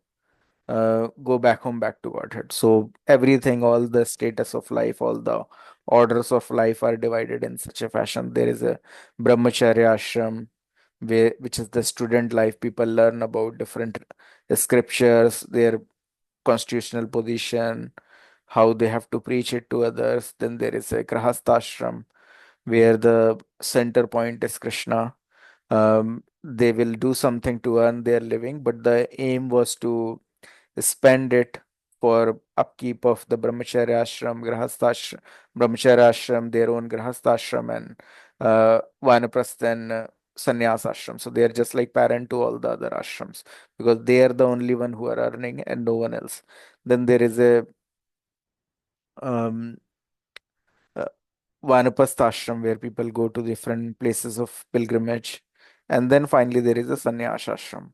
go back home, back to Godhead. So everything, all the status of life, all the orders of life are divided in such a fashion. There is a brahmacharya ashram, which is the student life. People learn about different scriptures, their constitutional position, how they have to preach it to others. Then there is a grahastha ashram, where the center point is Krishna. They will do something to earn their living, but the aim was to spend it for upkeep of the brahmacharya ashram, brahmacharya ashram, their own grahastha ashram, and vanaprastha and sannyas ashram. So they are just like parent to all the other ashrams because they are the only one who are earning and no one else. Then there is a um, uh, vanaprastha ashram where people go to different places of pilgrimage, and then finally there is a sannyas ashram.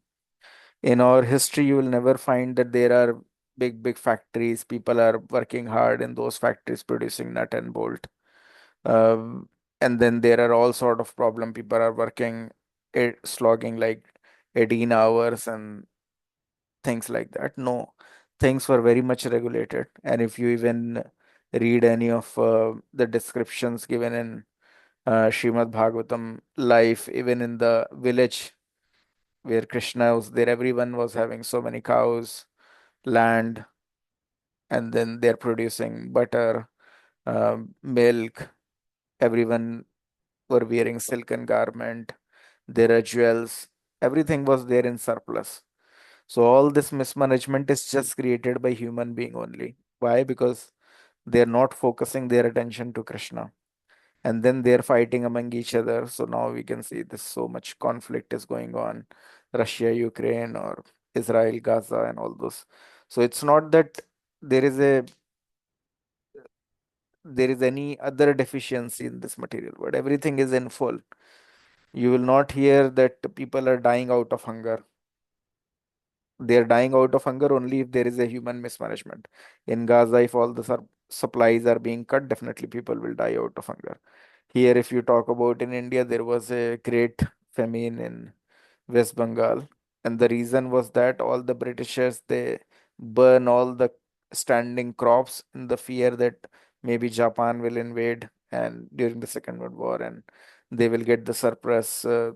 In our history, you will never find that there are big factories. People are working hard in those factories producing nut and bolt. Um, and then there are all sort of problem. People are working, slogging like 18 hours and things like that. No, things were very much regulated. And if you even read any of the descriptions given in Srimad Bhagavatam life, even in the village where Krishna was there, everyone was having so many cows, land, and then they're producing butter. milk. Everyone were wearing silken garment. There are jewels. Everything was there in surplus. So all this mismanagement is just created by human being only. Why? Because they're not focusing their attention to Krishna. And then they're fighting among each other. So now we can see this so much conflict is going on, Russia, Ukraine, or Israel, Gaza, and all those. So it's not that there is a there is any other deficiency in this material world. Everything is in full. You will not hear that people are dying out of hunger. They're dying out of hunger only if there is a human mismanagement. In Gaza, if all the supplies are being cut, definitely people will die out of hunger. Here, if you talk about in India, there was a great famine in West Bengal, and the reason was that all the Britishers they burn all the standing crops in the fear that maybe Japan will invade and during the Second World War, and they will get the surplus uh,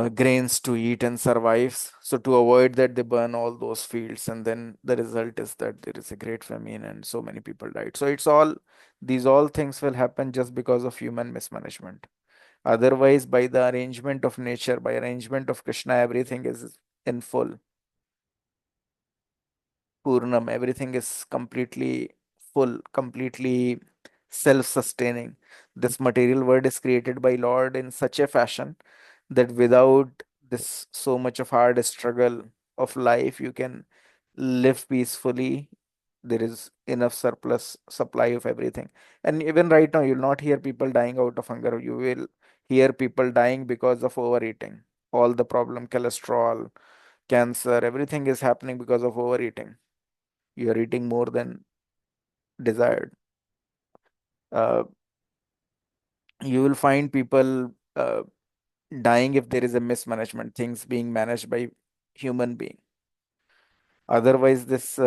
grains to eat and survive. So to avoid that, they burn all those fields, and then the result is that there is a great famine and so many people died. So it's all these all things will happen just because of human mismanagement. Otherwise, by the arrangement of nature, by arrangement of Krishna, everything is in full. Purnam, everything is completely full, completely self-sustaining. This material world is created by Lord in such a fashion that without this so much of hard struggle of life, you can live peacefully. There is enough surplus supply of everything. And even right now, you'll not hear people dying out of hunger. You will hear people dying because of overeating. All the problem, cholesterol, cancer, everything is happening because of overeating. You are eating more than desired. Uh, you will find people dying if there is a mismanagement, things being managed by human being. Otherwise, this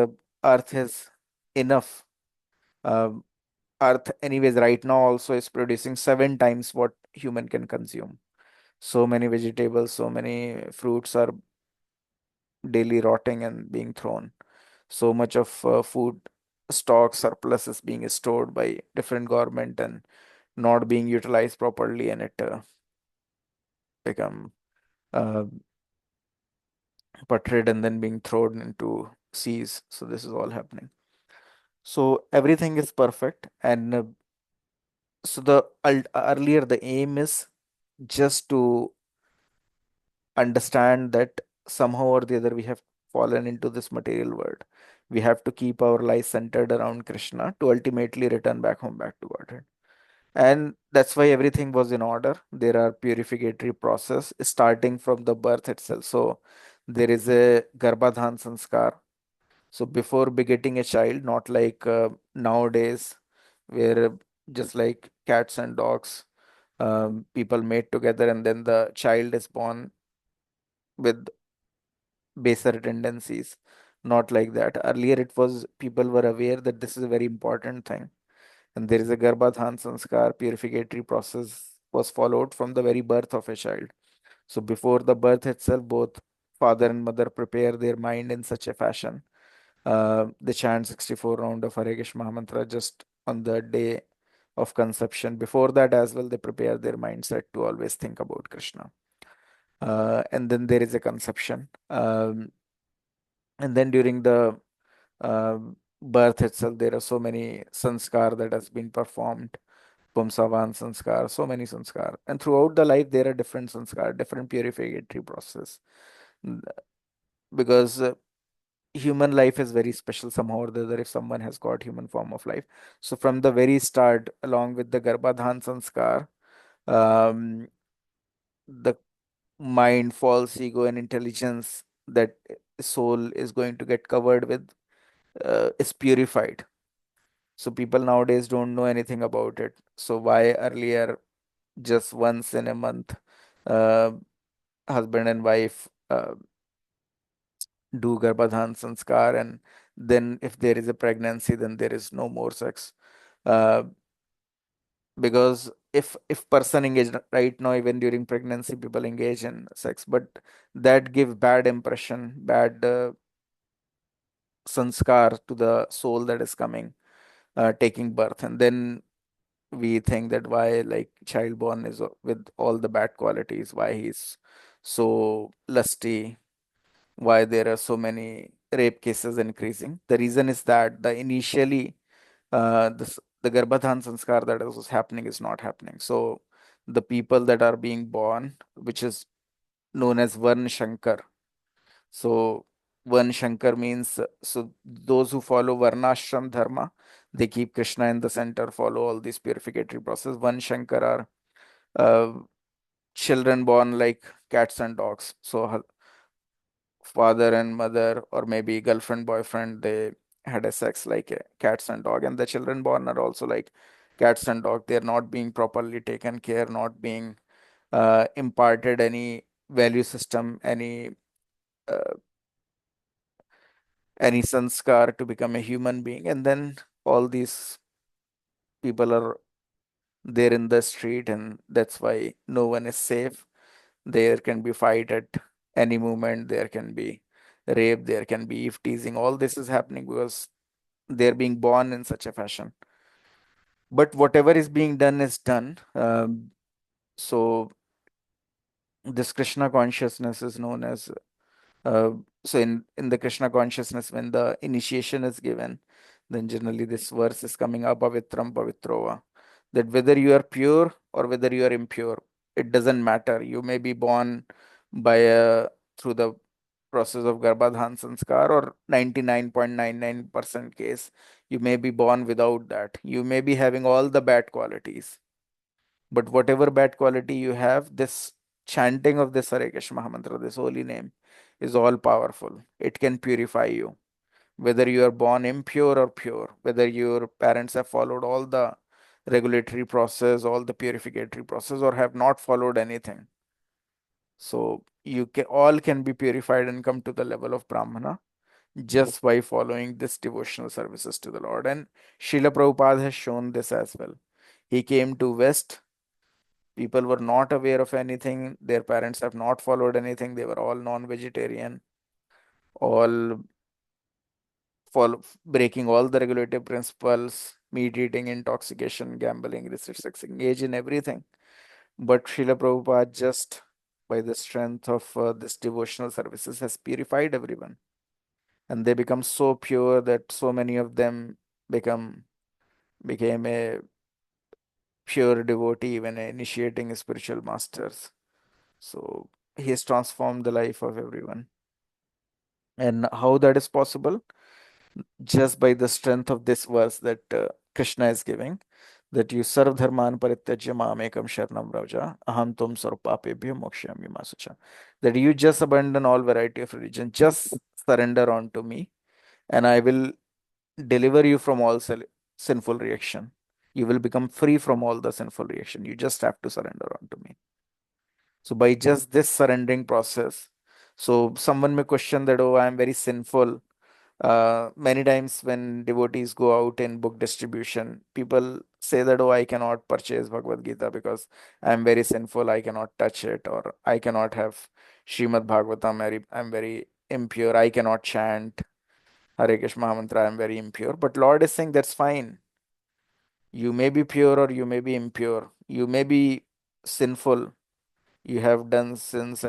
earth is enough. Um earth, anyways, right now also is producing 7 times what human can consume. So many vegetables, so many fruits are daily rotting and being thrown. So much of food stock surplus is being stored by different government and not being utilized properly, and it become uh, putrid and then being thrown into seas. So this is all happening. So everything is perfect, and so the earlier the aim is just to understand that somehow or the other we have fallen into this material world. We have to keep our life centered around Krishna to ultimately return back home, back to Godhead. And that's why everything was in order. There are purificatory process starting from the birth itself. So there is a Garbhadhan Sanskar. So before begetting a child, not like nowadays, where just like cats and dogs, people mate together and then the child is born with baser tendencies. Not like that. Earlier, it was people were aware that this is a very important thing, and there is a Garbhadhan Sanskar purificatory process was followed from the very birth of a child. So before the birth itself, both father and mother prepare their mind in such a fashion. They chant 64 round of Hare Krishna Mahamantra just on the day of conception. Before that as well, they prepare their mindset to always think about Krishna. And then there is a conception. And then during the birth itself, there are so many sanskar that has been performed. Pumsavan sanskar, so many sanskar. And throughout the life, there are different sanskar, different purificatory process. N- Because human life is very special somehow or the other if someone has got human form of life. So from the very start, along with the Garbhadhan sanskar, um, the mind, false ego, and intelligence that soul is going to get covered with is purified. So people nowadays don't know anything about it. So why earlier just once in a month, uh, husband and wife do Garbhadhan Sanskar, and then if there is a pregnancy, then there is no more sex. Uh, because if person engage right now, even during pregnancy, people engage in sex, but that give bad impression, bad sanskar to the soul that is coming. taking birth. And then we think that why like child born is with all the bad qualities, why he's so lusty, why there are so many rape cases increasing. The reason is that the initially the Garbhadhan sanskar that was happening is not happening. So the people that are being born, which is known as Varn Shankar. So Varn Shankar means so those who follow Varnashram Dharma, they keep Krishna in the center, follow all these purificatory process. Varn Shankar are uh, children born like cats and dogs. So father and mother, or maybe girlfriend, boyfriend, they had a sex like cats and dog, and the children born are also like cats and dog. They're not being properly taken care, not being imparted any value system, uh, any sanskar to become a human being. And then all these people are there in the street, and that's why no one is safe. There can be fight at any moment, there can be rape, there can be eve teasing. All this is happening because they're being born in such a fashion. But whatever is being done is done. So this Krishna consciousness is known as uh, so in the Krishna consciousness, when the initiation is given, then generally this verse is coming up, Pavitram Pavitrova, that whether you are pure or whether you are impure, it doesn't matter. You may be born by a through the process of Garbhadhan Sanskar, or 99.99% case, you may be born without that. You may be having all the bad qualities, but whatever bad quality you have, this chanting of this Hare Krishna Mahamantra, this holy name, is all powerful. It can purify you. Whether you are born impure or pure, whether your parents have followed all the regulatory process, all the purificatory process, or have not followed anything. So you can, all can be purified and come to the level of Brahmana just by following this devotional services to the Lord. And Srila Prabhupada has shown this as well. He came to West. People were not aware of anything. Their parents have not followed anything. They were all non-vegetarian, all breaking all the regulative principles, meat eating, intoxication, gambling, illicit sex, engage in everything. But Srila Prabhupada, just by the strength of this devotional services, has purified everyone. And they become so pure that so many of them became a pure devotee when initiating spiritual masters. So he has transformed the life of everyone. And how that is possible? Just by the strength of this verse that Krishna is giving, that you sarv dharman parityajya mamekam sharanam vraja aham tum sarvapapebhyo mokshayami ma sucha. That you just abandon all variety of religion, just surrender unto me, and I will deliver you from all sinful reaction. You will become free from all the sinful reaction. You just have to surrender unto me. So by just this surrendering process, so someone may question that, oh, I am very sinful. Many times when devotees go out in book distribution, people say that, oh, I cannot purchase Bhagavad Gita because I am very sinful. I cannot touch it, or I cannot have Srimad Bhagavatam. I'm very impure. I cannot chant Hare Krishna Mahamantra. I'm very impure. But Lord is saying that's fine. You may be pure or you may be impure. You may be sinful. You have done sins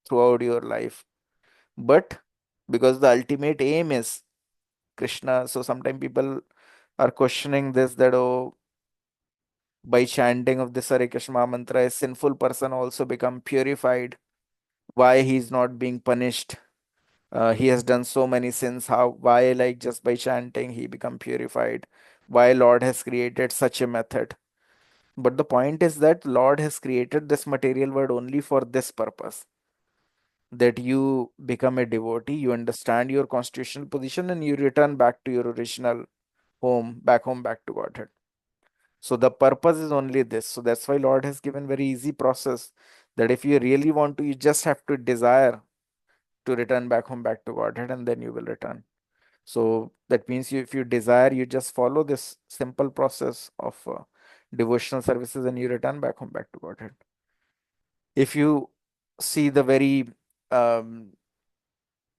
throughout your life. But because the ultimate aim is Krishna, so sometimes people are questioning this, that, oh, by chanting of this Hare Krishna mantra, a sinful person also become purified. Why he's not being punished? He has done so many sins. Why, like, just by chanting he become purified? Why Lord has created such a method? But the point is that Lord has created this material world only for this purpose, that you become a devotee, you understand your constitutional position, and you return back to your original home, back to Godhead. So the purpose is only this. So that's why Lord has given very easy process, that if you really want to, you just have to desire to return back home, back to Godhead, and then you will return. So that means if you desire, you just follow this simple process of devotional services, and you return back home, back to Godhead. If you see the very um,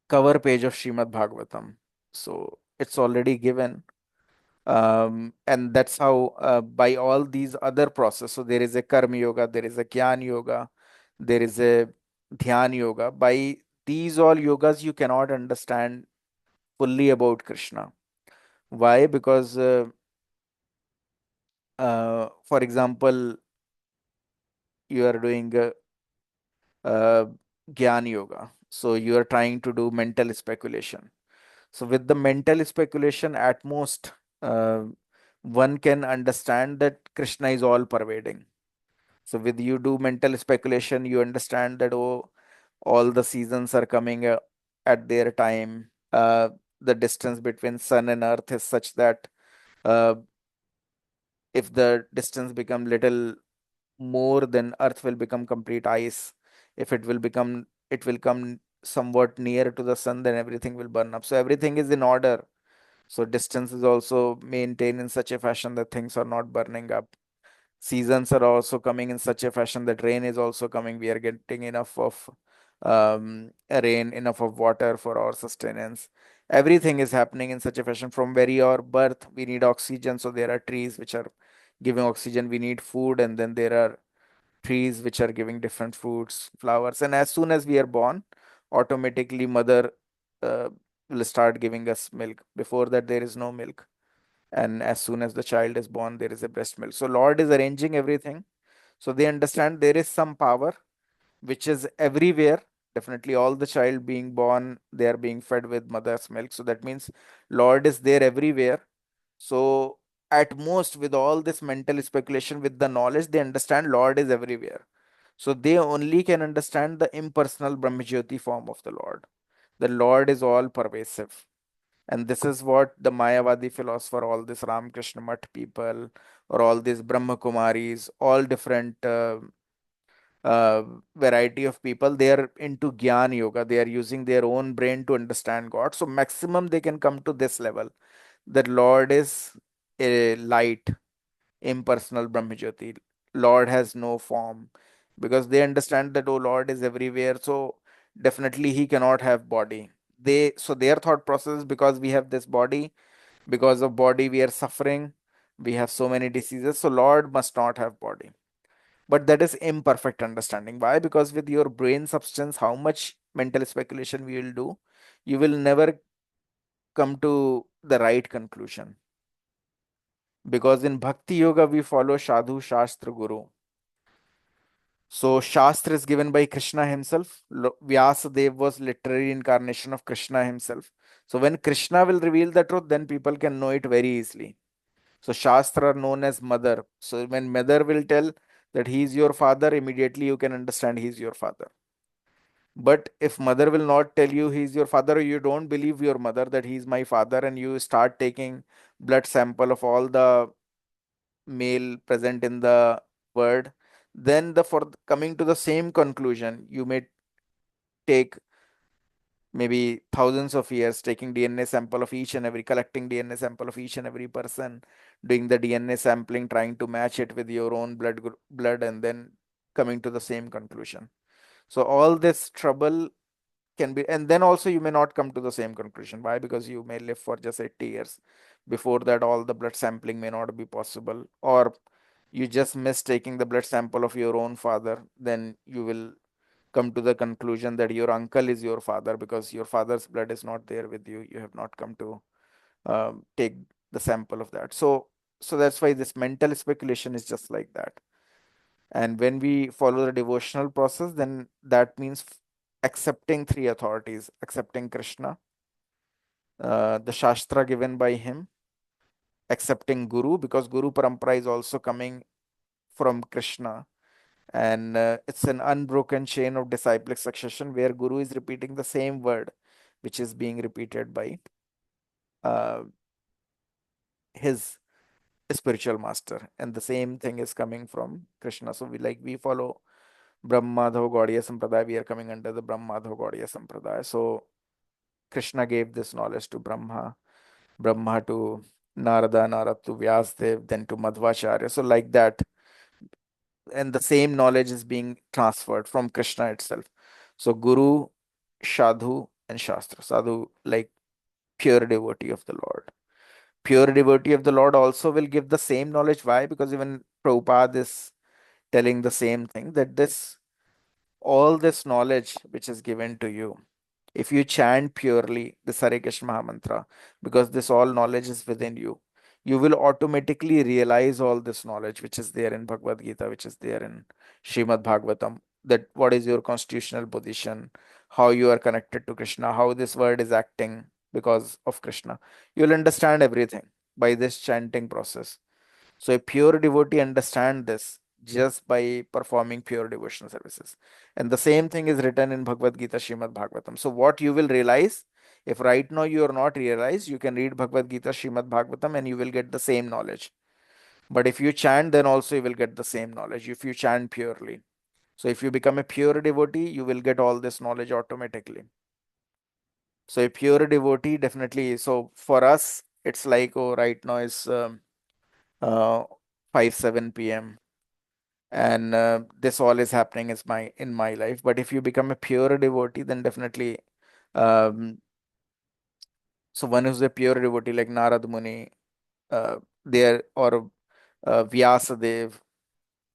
cover page of Srimad Bhagavatam, so it's already given And that's how, by all these other processes, so there is a karma yoga, there is a jnana yoga, there is a dhyana yoga. By these all yogas, you cannot understand fully about Krishna. Why? Because, for example, you are doing uh, Gyan Yoga. So you are trying to do mental speculation. So with the mental speculation, at most, one can understand that Krishna is all pervading. So with you do mental speculation, you understand that, oh, all the seasons are coming at their time. The distance between sun and earth is such that, uh, if the distance become little more, then earth will become complete ice. If it will come somewhat near to the sun, then everything will burn up. So everything is in order. So distance is also maintained in such a fashion that things are not burning up. Seasons are also coming in such a fashion that rain is also coming. We are getting enough of rain, enough of water for our sustenance. Everything is happening in such a fashion. From very our birth, we need oxygen, so there are trees which are giving oxygen. We need food, and then there are trees which are giving different fruits, flowers. And as soon as we are born, automatically mother uh, will start giving us milk. Before that, there is no milk. And as soon as the child is born, there is a breast milk. So Lord is arranging everything. So they understand there is some power which is everywhere. Definitely all the child being born, they are being fed with mother's milk. So that means Lord is there everywhere. So at most, with all this mental speculation, with the knowledge, they understand Lord is everywhere. So they only can understand the impersonal Brahmajyoti form of the Lord. The Lord is all pervasive. And this is what the Mayavadi philosopher, all this Ramakrishna Math people, or all these Brahma Kumaris, all different uh, variety of people, they are into Gyan Yoga. They are using their own brain to understand God. So maximum they can come to this level, that Lord is a light, impersonal Brahmajyoti. Lord has no form, because they understand that, oh, Lord is everywhere. So definitely he cannot have body. So their thought process is, because we have this body, because of body we are suffering, we have so many diseases, so Lord must not have body. But that is imperfect understanding. Why? Because with your brain substance, how much mental speculation we will do, you will never come to the right conclusion. Because in Bhakti Yoga, we follow Sadhu Shastra Guru. So Shastra is given by Krishna himself. Vyasadeva was literary incarnation of Krishna himself. So when Krishna will reveal the truth, then people can know it very easily. So Shastra are known as mother. So when mother will tell that he is your father, immediately you can understand he is your father. But if mother will not tell you he is your father, or you don't believe your mother that he is my father, and you start taking blood sample of all the male present in the word, then for coming to the same conclusion, you may take maybe thousands of years, taking DNA sample of each and every, collecting DNA sample of each and every person, doing the DNA sampling, trying to match it with your own blood, and then coming to the same conclusion. So all this trouble can be, and then also you may not come to the same conclusion. Why? Because you may live for just 80 years. Before that, all the blood sampling may not be possible, or you just miss taking the blood sample of your own father, then you will come to the conclusion that your uncle is your father, because your father's blood is not there with you. You have not come to take the sample of that. So that's why this mental speculation is just like that. And when we follow the devotional process, then that means accepting three authorities: accepting Krishna, the Shastra given by him, accepting Guru, because Guru Parampara is also coming from Krishna. And it's an unbroken chain of disciplic succession, where Guru is repeating the same word, which is being repeated by uh, his spiritual master. And the same thing is coming from Krishna. So we follow Brahmadhava Gaudiya Sampradaya, we are coming under the Brahmadhava Gaudiya Sampradaya. So Krishna gave this knowledge to Brahma, Brahma to Narada, Narada to Vyasdev, then to Madhvacharya. So like that, and the same knowledge is being transferred from Krishna itself. So Guru, Sadhu, and Shastra. Sadhu, like pure devotee of the Lord. Pure devotee of the Lord also will give the same knowledge. Why? Because even Prabhupada is telling the same thing, that this all this knowledge which is given to you, if you chant purely this Hare Krishna Mahamantra, because this all knowledge is within you, you will automatically realize all this knowledge which is there in Bhagavad Gita, which is there in Srimad Bhagavatam, that what is your constitutional position, how you are connected to Krishna, how this word is acting because of Krishna. You'll understand everything by this chanting process. So a pure devotee understand this just by performing pure devotional services. And the same thing is written in Bhagavad Gita, Srimad Bhagavatam. So what you will realize, if right now you are not realized, you can read Bhagavad Gita, Srimad Bhagavatam, and you will get the same knowledge. But if you chant, then also you will get the same knowledge if you chant purely. So if you become a pure devotee, you will get all this knowledge automatically. So a pure devotee definitely. So for us, it's like, oh, right now is uh, 5 7 p.m., and this all is happening is my in my life. But if you become a pure devotee, then definitely, um, so one who's a pure devotee like Narad Muni, there, or Vyasadev,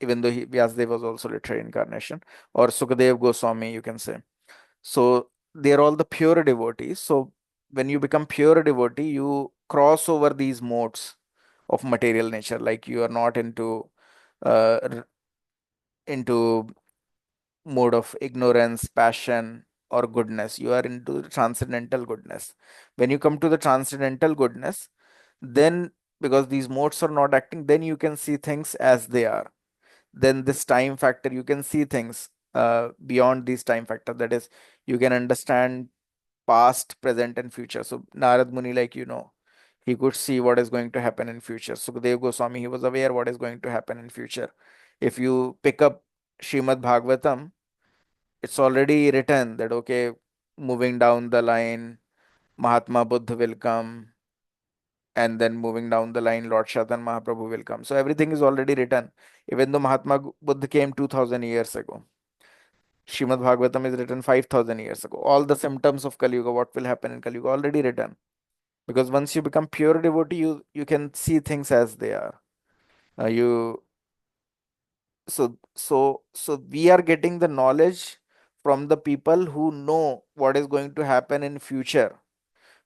even though Vyasadev was also literary incarnation, or Sukadev Goswami, you can say. So they're all the pure devotees. So when you become pure devotee, you cross over these modes of material nature. Like you are not into mode of ignorance, passion, or goodness. You are into the transcendental goodness. When you come to the transcendental goodness, then, because these modes are not acting, then you can see things as they are. Then this time factor, you can see things beyond these time factor. That is, you can understand past, present, and future. So Narad Muni, like he could see what is going to happen in future. Sukadev Goswami, he was aware what is going to happen in future. If you pick up Srimad Bhagavatam, it's already written that, okay, moving down the line, Mahatma Buddha will come, and then moving down the line, Lord Shatan Mahaprabhu will come. So everything is already written. Even though Buddha came 2000 years ago, Srimad Bhagavatam is written 5000 years ago. All the symptoms of Kali Yuga, what will happen in Kali Yuga, already written. Because once you become pure devotee, you can see things as they are. You so we are getting the knowledge from the people who know what is going to happen in future.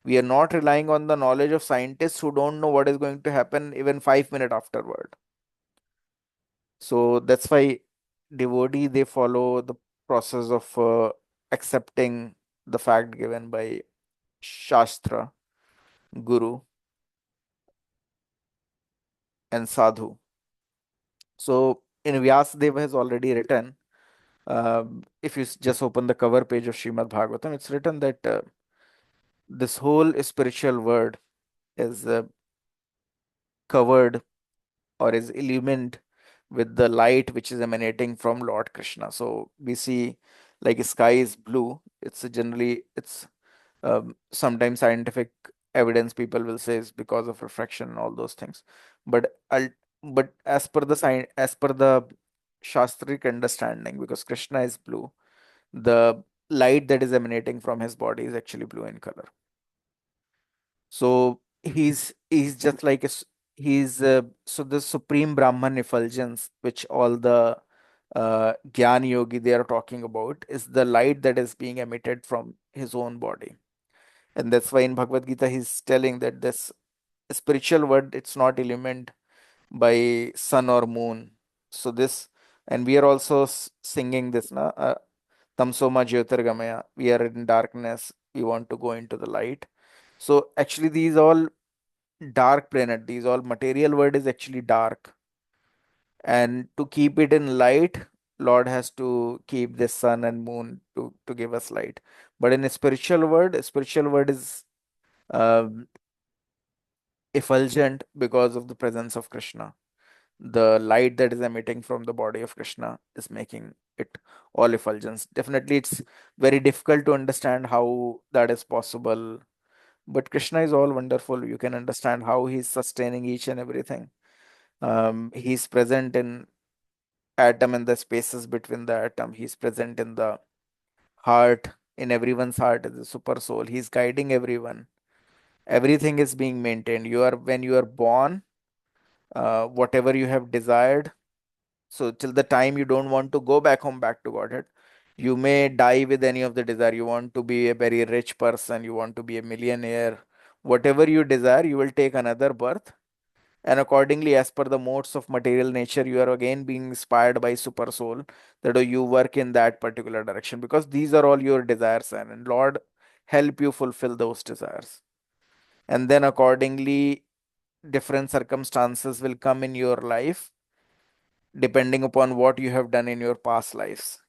We are not relying on the knowledge of scientists who don't know what is going to happen even 5 minutes afterward. So that's why devotee, they follow the process of accepting the fact given by Shastra, Guru, and Sadhu. So in Vyasadeva has already written, if you just open the cover page of Srimad Bhagavatam, it's written that this whole spiritual world is covered or is illumined with the light which is emanating from Lord Krishna. So we see, like, sky is blue. It's sometimes scientific evidence people will say is because of refraction and all those things. But as per the as per the Shastric understanding, because Krishna is blue, the light that is emanating from his body is actually blue in color. So he's just like he's so the supreme Brahman effulgence, which all the Gyan Yogi they are talking about, is the light that is being emitted from his own body. And that's why in Bhagavad Gita he's telling that this spiritual world, it's not illumined by sun or moon. So this, and we are also singing this na, Tamsoma Jyotirgamaya. We are in darkness, we want to go into the light. So actually these all dark planet, these all material world is actually dark, and to keep it in light, Lord has to keep the sun and moon to give us light. But in a spiritual world is um, effulgent because of the presence of Krishna. The light that is emitting from the body of Krishna is making it all effulgence. Definitely it's very difficult to understand how that is possible, but Krishna is all wonderful. You can understand how he's sustaining each and everything. He's present in atom and the spaces between the atom. He's present in the heart, in everyone's heart as a super soul. He's guiding everyone. Everything is being maintained. When you are born, whatever you have desired, so till the time you don't want to go back home, back to Godhead, you may die with any of the desire. You want to be a very rich person, you want to be a millionaire, whatever you desire, you will take another birth. And accordingly, as per the modes of material nature, you are again being inspired by super soul, that you work in that particular direction, because these are all your desires, and Lord help you fulfill those desires. And then accordingly, different circumstances will come in your life depending upon what you have done in your past lives.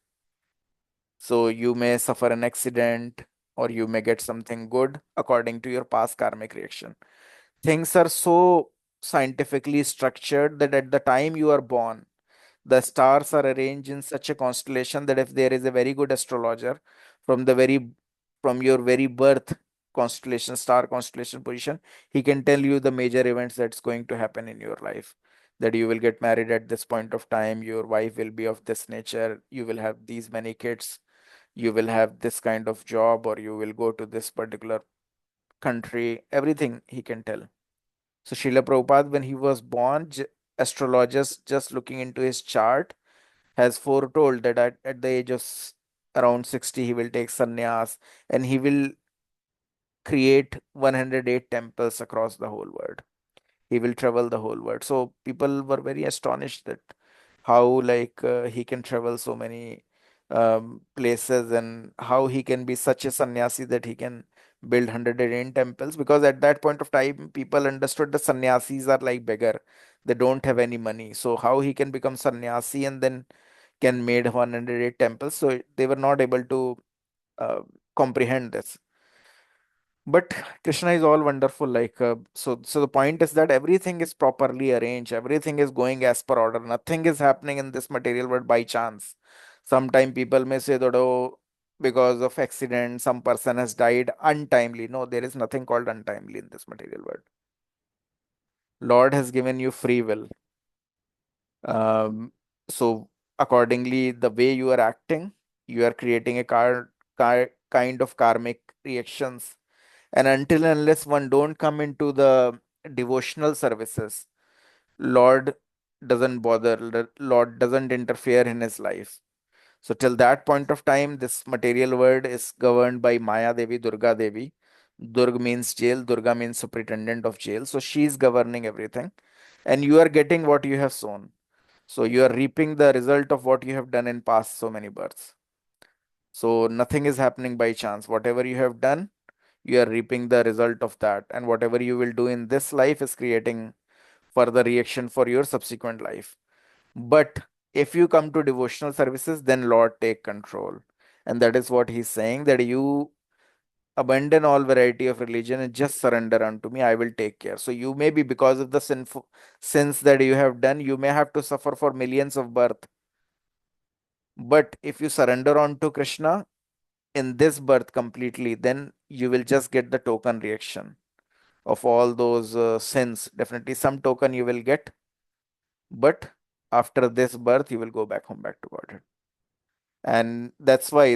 So you may suffer an accident, or you may get something good according to your past karmic reaction. Things are so scientifically structured that at the time you are born, the stars are arranged in such a constellation that if there is a very good astrologer, from the very from your very birth constellation, star constellation position, he can tell you the major events that's going to happen in your life. That you will get married at this point of time, your wife will be of this nature, you will have these many kids, you will have this kind of job, or you will go to this particular country. Everything he can tell. So Srila Prabhupada, when he was born, astrologers just looking into his chart has foretold that at the age of around 60 he will take sannyas, and he will create 108 temples across the whole world. He will travel the whole world. So people were very astonished that how he can travel so many places, and how he can be such a sannyasi that he can build 108 temples, because at that point of time people understood the sannyasis are like beggar, they don't have any money. So how he can become sannyasi and then can made 108 temples? So they were not able to uh, comprehend this. But Krishna is all wonderful. So the point is that everything is properly arranged, everything is going as per order. Nothing is happening in this material world by chance. Sometime people may say that, oh, because of accident, some person has died untimely. No, there is nothing called untimely in this material world. Lord has given you free will. Um, so accordingly, the way you are acting, you are creating a kind of karmic reactions. And until and unless one don't come into the devotional services, Lord doesn't bother, Lord doesn't interfere in his life. So till that point of time, this material world is governed by Maya Devi, Durga Devi. Durga means jail, Durga means superintendent of jail. So she is governing everything. And you are getting what you have sown. So you are reaping the result of what you have done in past so many births. So nothing is happening by chance. Whatever you have done, you are reaping the result of that. And whatever you will do in this life is creating further reaction for your subsequent life. But if you come to devotional services, then Lord take control. And that is what he's saying, that you abandon all variety of religion and just surrender unto me. I will take care. So you may be, because of the sinful sins that you have done, you may have to suffer for millions of birth. But if you surrender unto Krishna in this birth completely, then you will just get the token reaction of all those sins. Definitely some token you will get, but after this birth, you will go back home, back to Godhead. And that's why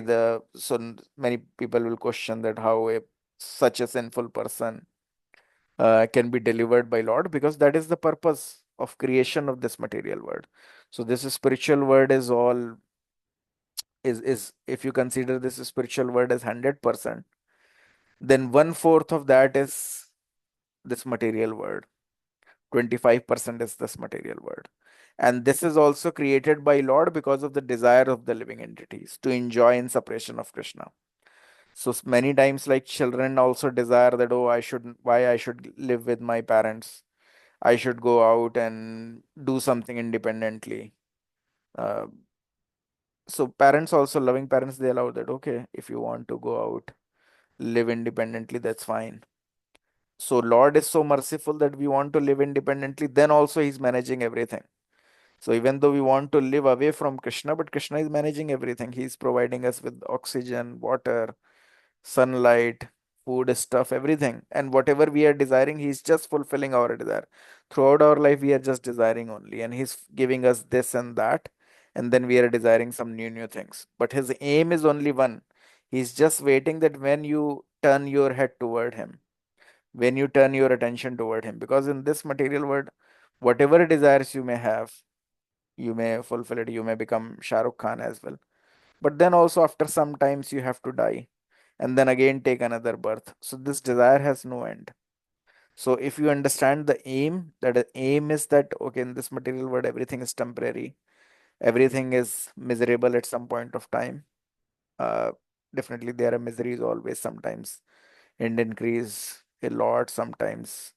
many people will question that how such a sinful person can be delivered by Lord, because that is the purpose of creation of this material world. So this spiritual world is all is if you consider this spiritual world as 100%, then 1/4 of that is this material world. 25% is this material world. And this is also created by Lord because of the desire of the living entities to enjoy in separation of Krishna. So many times, like children also desire that, oh, why I should live with my parents. I should go out and do something independently. Uh, so parents also, loving parents, they allow that, okay, if you want to go out, live independently, that's fine. So Lord is so merciful that we want to live independently, then also he's managing everything. So even though we want to live away from Krishna, but Krishna is managing everything. He's providing us with oxygen, water, sunlight, food, stuff, everything. And whatever we are desiring, He's just fulfilling our desire. Throughout our life, we are just desiring only, and He's giving us this and that, and then we are desiring some new things. But His aim is only one. He's just waiting that when you turn your head toward Him, when you turn your attention toward him. Because in this material world, whatever desires you may have, you may fulfill it. You may become Shah Rukh Khan as well. But then also after some times you have to die and then again take another birth. So this desire has no end. So if you understand the aim, that the aim is that okay, in this material world everything is temporary, everything is miserable at some point of time. Uh, Definitely there are miseries always sometimes and increase a lot sometimes.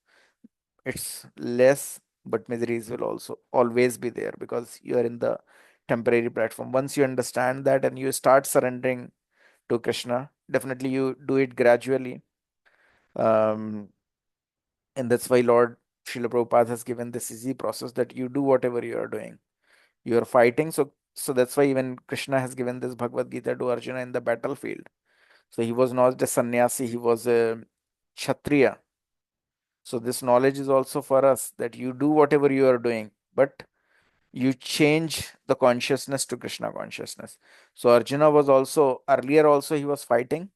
It's less, but miseries will also always be there because you are in the temporary platform. Once you understand that and you start surrendering to Krishna, definitely you do it gradually. Um, and that's why Lord Srila Prabhupada has given this easy process that you do whatever you are doing. You are fighting. So that's why even Krishna has given this Bhagavad Gita to Arjuna in the battlefield. So he was not a sannyasi, he was a Kshatriya. So this knowledge is also for us that you do whatever you are doing, but you change the consciousness to Krishna consciousness. So Arjuna was also earlier also he was fighting,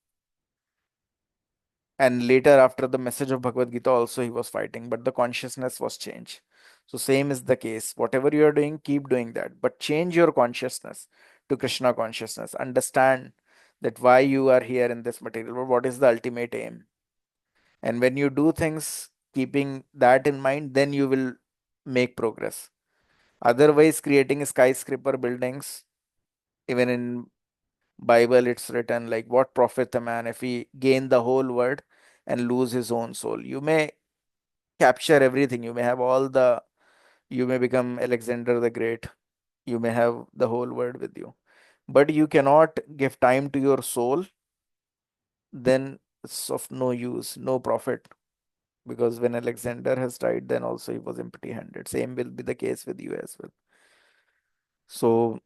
and later after the message of Bhagavad Gita also he was fighting, but the consciousness was changed. So same is the case. Whatever you are doing, keep doing that, but change your consciousness to Krishna consciousness. Understand that why you are here in this material world, what is the ultimate aim. And when you do things keeping that in mind, then you will make progress. Otherwise, creating skyscraper buildings, even in Bible, it's written like, what profit a man if he gain the whole world and lose his own soul? You may capture everything. You may have all the, you may become Alexander the Great. You may have the whole world with you. But you cannot give time to your soul, then it's of no use, no profit. Because when Alexander has died, then also he was empty handed. Same will be the case with you as well. So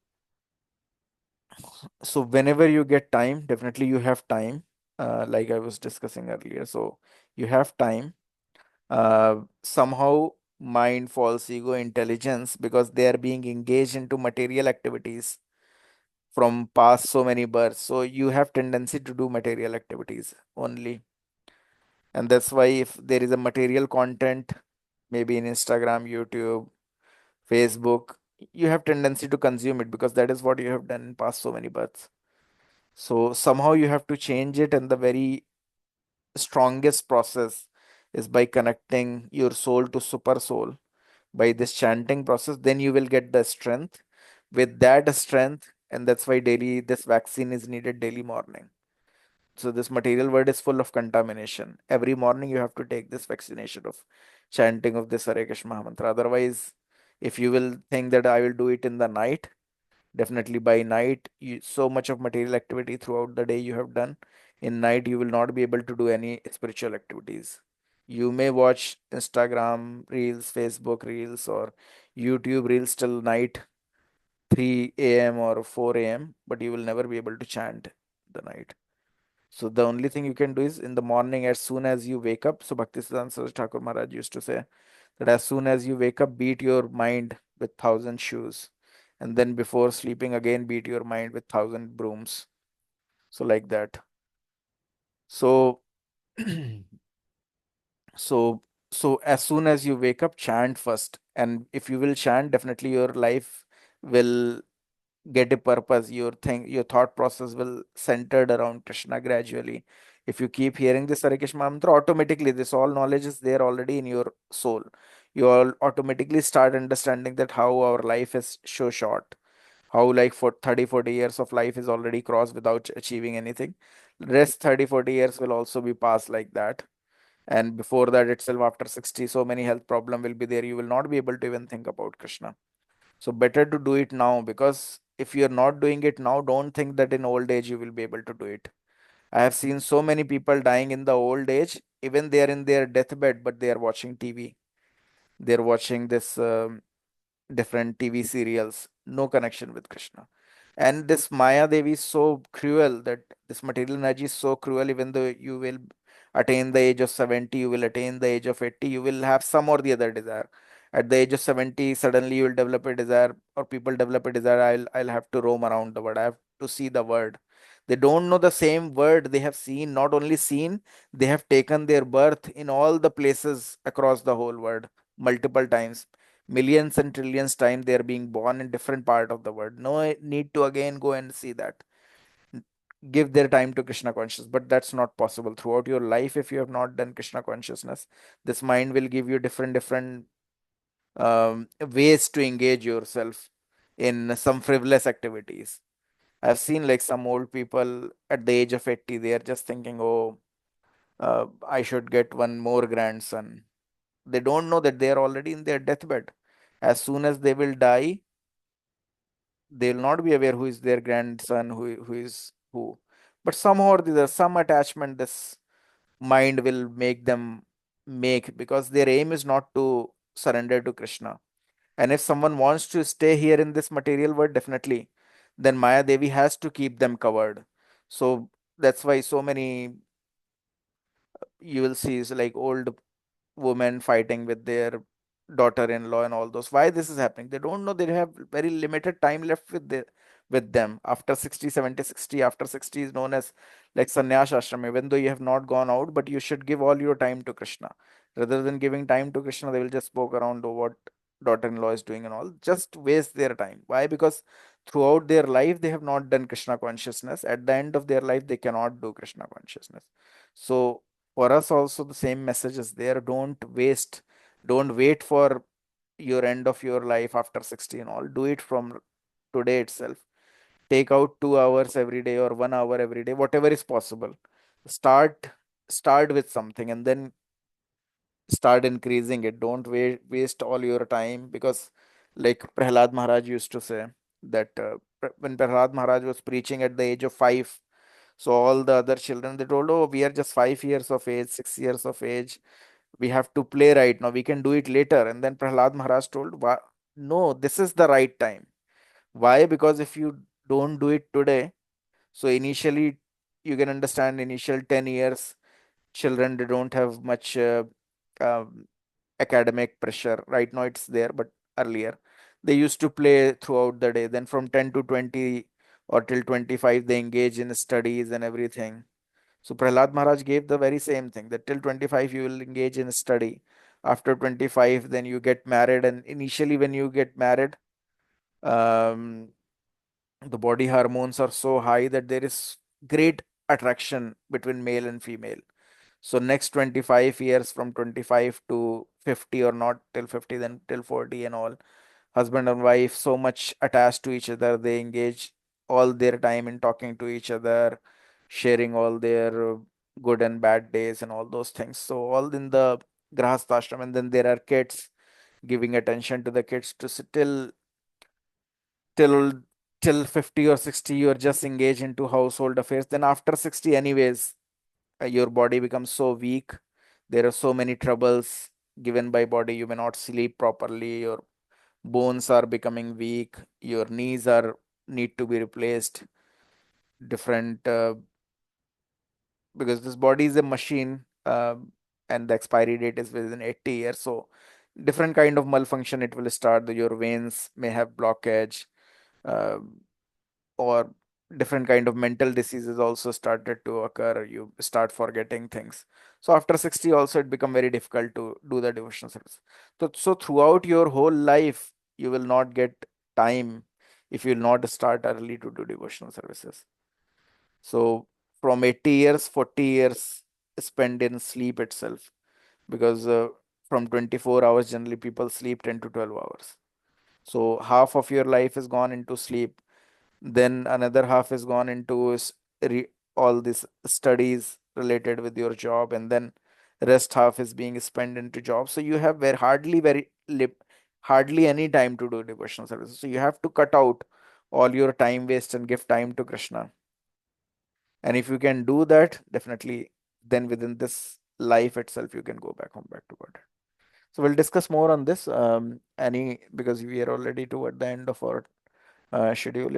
so whenever you get time, definitely you have time, like I was discussing earlier. So you have time. Somehow mind, false ego, intelligence, because they are being engaged into material activities from past so many births. So you have tendency to do material activities only. And that's why if there is a material content, maybe in Instagram, YouTube, Facebook, you have tendency to consume it because that is what you have done in past so many births. So somehow you have to change it, and the very strongest process is by connecting your soul to super soul by this chanting process. Then you will get the strength. With that strength, and that's why daily this vaccine is needed daily morning. So this material world is full of contamination. Every morning you have to take this vaccination of chanting of this Hare Krishna Mahamantra. Otherwise, if you will think that I will do it in the night, definitely by night, so much of material activity throughout the day you have done. In night, you will not be able to do any spiritual activities. You may watch Instagram reels, Facebook reels, or YouTube reels till night, 3 a.m. or 4 a.m., but you will never be able to chant the night. So the only thing you can do is in the morning, as soon as you wake up. So Bhaktisiddhanta Saraswati Thakur Maharaj used to say that as soon as you wake up, beat your mind with 1,000 shoes, and then before sleeping again, beat your mind with 1,000 brooms. So like that. So so so as soon as you wake up, chant first, and if you will chant, definitely your life will get a purpose. Your thought process will centered around Krishna gradually. If you keep hearing this Hare Krishna mantra, automatically this all knowledge is there already in your soul. You all automatically start understanding that how our life is so short, how like for 30 40 years of life is already crossed without achieving anything. Rest 30 40 years will also be passed like that. And before that itself, after 60, so many health problem will be there. You will not be able to even think about Krishna. So better to do it now, because if you're not doing it now, don't think that in old age you will be able to do it. I have seen so many people dying in the old age, even they are in their deathbed, but they are watching TV. They're watching this different TV serials, no connection with Krishna. And this Maya Devi is so cruel, that this material energy is so cruel. Even though you will attain the age of 70, you will attain the age of 80, you will have some or the other desire. At the age of 70, suddenly you will develop a desire, or people develop a desire, I'll have to roam around the world. I have to see the world. They don't know the same word they have seen, not only seen, they have taken their birth in all the places across the whole world multiple times. Millions and trillions times they are being born in different part of the world. No need to again go and see that. Give their time to Krishna consciousness, but that's not possible throughout your life. If you have not done Krishna consciousness, this mind will give you different ways to engage yourself in some frivolous activities. I've seen like some old people at the age of 80, they are just thinking, oh, I should get one more grandson. They don't know that they are already in their deathbed. As soon as they will die, they will not be aware who is their grandson, who is who. But somehow or the other, some attachment this mind will make them make, because their aim is not to surrender to Krishna. And if someone wants to stay here in this material world, definitely, then Maya Devi has to keep them covered. So that's why so many you will see is like old women fighting with their daughter-in-law and all those. Why this is happening? They don't know they have very limited time left with them. After 60, 70, 60, after 60 is known as like sannyas ashram. Even though you have not gone out, but you should give all your time to Krishna. Rather than giving time to Krishna, they will just poke around to what daughter-in-law is doing and all. Just waste their time. Why? Because throughout their life they have not done Krishna consciousness. At the end of their life, they cannot do Krishna consciousness. So for us also the same message is there. Don't wait for your end of your life after 60 and all. Do it from today itself. Take out 2 hours every day or 1 hour every day, whatever is possible. Start start with something and then start increasing it. Don't waste all your time, because like Prahlad Maharaj used to say that when Prahlad Maharaj was preaching at the age of 5, so all the other children, they told, oh, we are just 5 years of age, 6 years of age, we have to play right now, we can do it later. And then Prahlad Maharaj told, no, this is the right time. Why? Because if you don't do it today, so initially, you can understand, initial 10 years children, they don't have much um, academic pressure. Right now it's there, but earlier they used to play throughout the day. Then from 10 to 20 or till 25, they engage in studies and everything. So Prahlad Maharaj gave the very same thing, that till 25 you will engage in study. After 25, then you get married. And initially, when you get married, um, the body hormones are so high that there is great attraction between male and female. So next 25 years, from 25 to 50, or not till 50, then till 40 and all, husband and wife so much attached to each other, they engage all their time in talking to each other, sharing all their good and bad days and all those things. So all in the grahasthashram. And then there are kids, giving attention to the kids to till till 50 or 60, you're just engaged into household affairs. Then after 60 anyways, your body becomes so weak, there are so many troubles given by body. You may not sleep properly, your bones are becoming weak, your knees are need to be replaced, different because this body is a machine, and the expiry date is within 80 years. So different kind of malfunction it will start. Your veins may have blockage, uh, or different kind of mental diseases also started to occur. You start forgetting things. So after 60 also it become very difficult to do the devotional service. So throughout your whole life you will not get time if you will not start early to do devotional services. So from 80 years, 40 years spent in sleep itself, because from 24 hours generally people sleep 10 to 12 hours. So half of your life is gone into sleep, then another half is gone into all these studies related with your job, and then rest half is being spent into job. So you have hardly any time to do devotional services. So you have to cut out all your time waste and give time to Krishna. And if you can do that, definitely, then within this life itself you can go back to God. So we'll discuss more on this, any, because we are already toward the end of our schedule.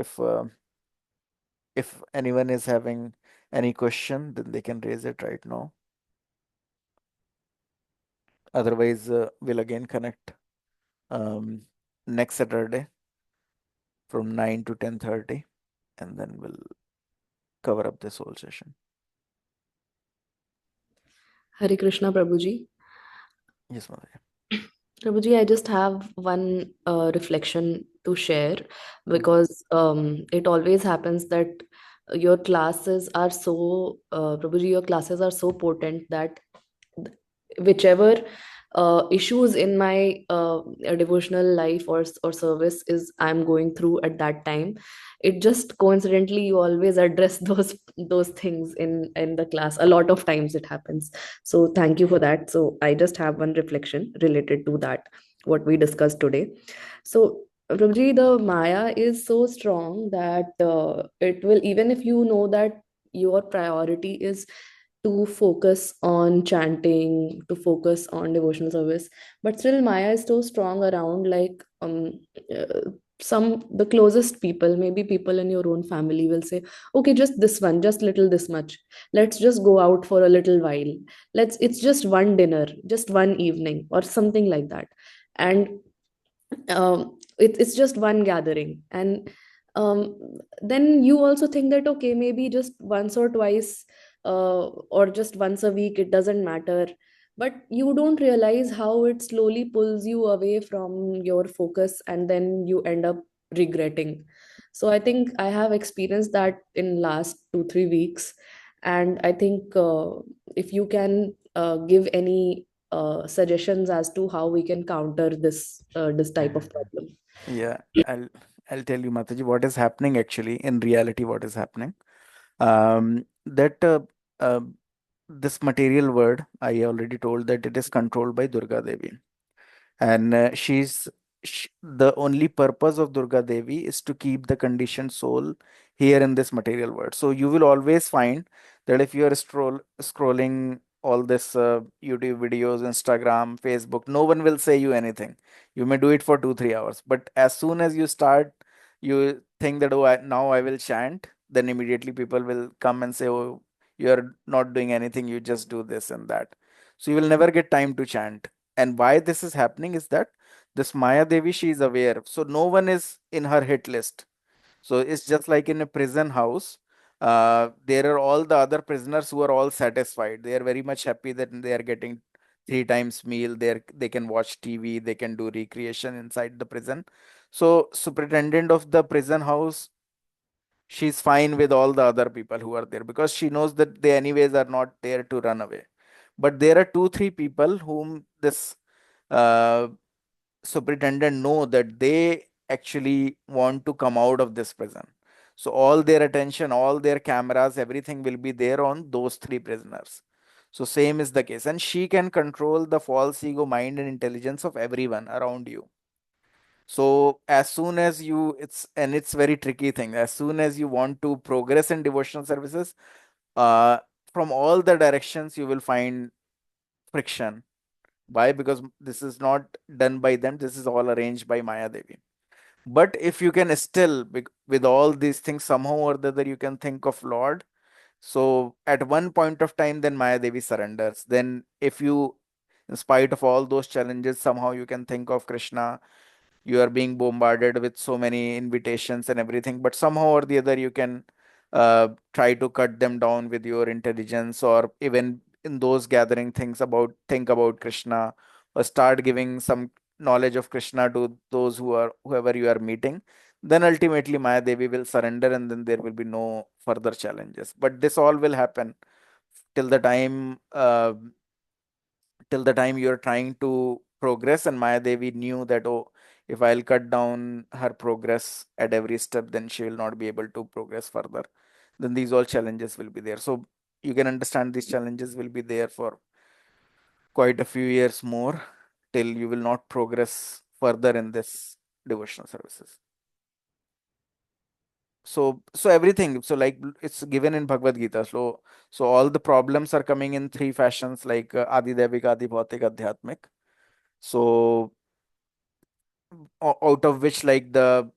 If anyone is having any question, then they can raise it right now. Otherwise, we'll again connect um, next Saturday from 9 to 10:30, and then we'll cover up this whole session. Hare Krishna, Prabhuji. Yes, Mother. Prabhuji, I just have one reflection to share, Mhm. because it always happens that your classes are so, Prabhuji, your classes are so potent that whichever issues in my devotional life or service is I'm going through at that time, it just coincidentally you always address those things in the class. A lot of times it happens. So thank you for that. So I just have one reflection related to that, what we discussed today. So Prabhuji, the Maya is so strong that it will, even if you know that your priority is to focus on chanting, to focus on devotional service, but still Maya is so strong around, like uh, some the closest people, maybe people in your own family, will say, okay, just this one, just little this much, let's just go out for a little while, it's just one dinner, just one evening or something like that. And it's just one gathering. And um, then you also think that okay, maybe just once or twice, or just once a week, it doesn't matter. But you don't realize how it slowly pulls you away from your focus, and then you end up regretting. So I think I have experienced that in last 2 3 weeks. And I think if you can give any suggestions as to how we can counter this type of problem. Yeah, I'll I'll tell you, Mataji, what is happening actually in reality. What is happening? That uh, this material world, I already told that it is controlled by Durga Devi. And the only purpose of Durga Devi is to keep the conditioned soul here in this material world. So you will always find that if you are scrolling all this YouTube videos, Instagram, Facebook, no one will say you anything. You may do it for 2 3 hours, but as soon as you start, you think that, oh, now I will chant, then immediately people will come and say, oh, you are not doing anything, you just do this and that. So you will never get time to chant. And why this is happening is that this Maya Devi, she is aware. So no one is in her hit list. So it's just like in a prison house. There are all the other prisoners who are all satisfied. They are very much happy that they are getting 3 times meal. They can watch TV. They can do recreation inside the prison. So superintendent of the prison house, she's fine with all the other people who are there because she knows that they anyways are not there to run away. But there are 2 3 people whom this uh, superintendent know that they actually want to come out of this prison. So all their attention, all their cameras, everything will be there on those 3 prisoners. So same is the case, and she can control the false ego, mind, and intelligence of everyone around you. So as soon as you, it's very tricky thing. As soon as you want to progress in devotional services, uh, from all the directions you will find friction. Why? Because this is not done by them. This is all arranged by Maya Devi. But if you can still, with all these things, somehow or the other, you can think of Lord. So at one point of time, then Maya Devi surrenders. Then if you, in spite of all those challenges, somehow you can think of Krishna, you are being bombarded with so many invitations and everything, but somehow or the other you can try to cut them down with your intelligence, or even in those gathering things about think about Krishna, or start giving some knowledge of Krishna to those whoever you are meeting. Then ultimately Maya Devi will surrender, and then there will be no further challenges. But this all will happen till the time you're trying to progress. And Maya Devi knew that, oh, if I'll cut down her progress at every step, then she will not be able to progress further. Then these all challenges will be there. So you can understand these challenges will be there for quite a few years more till you will not progress further in this devotional services. So everything, so like it's given in Bhagavad Gita. So all the problems are coming in 3 fashions, like Adi Devik, Adi Bhautik, Adhyatmik. So out of which, like, the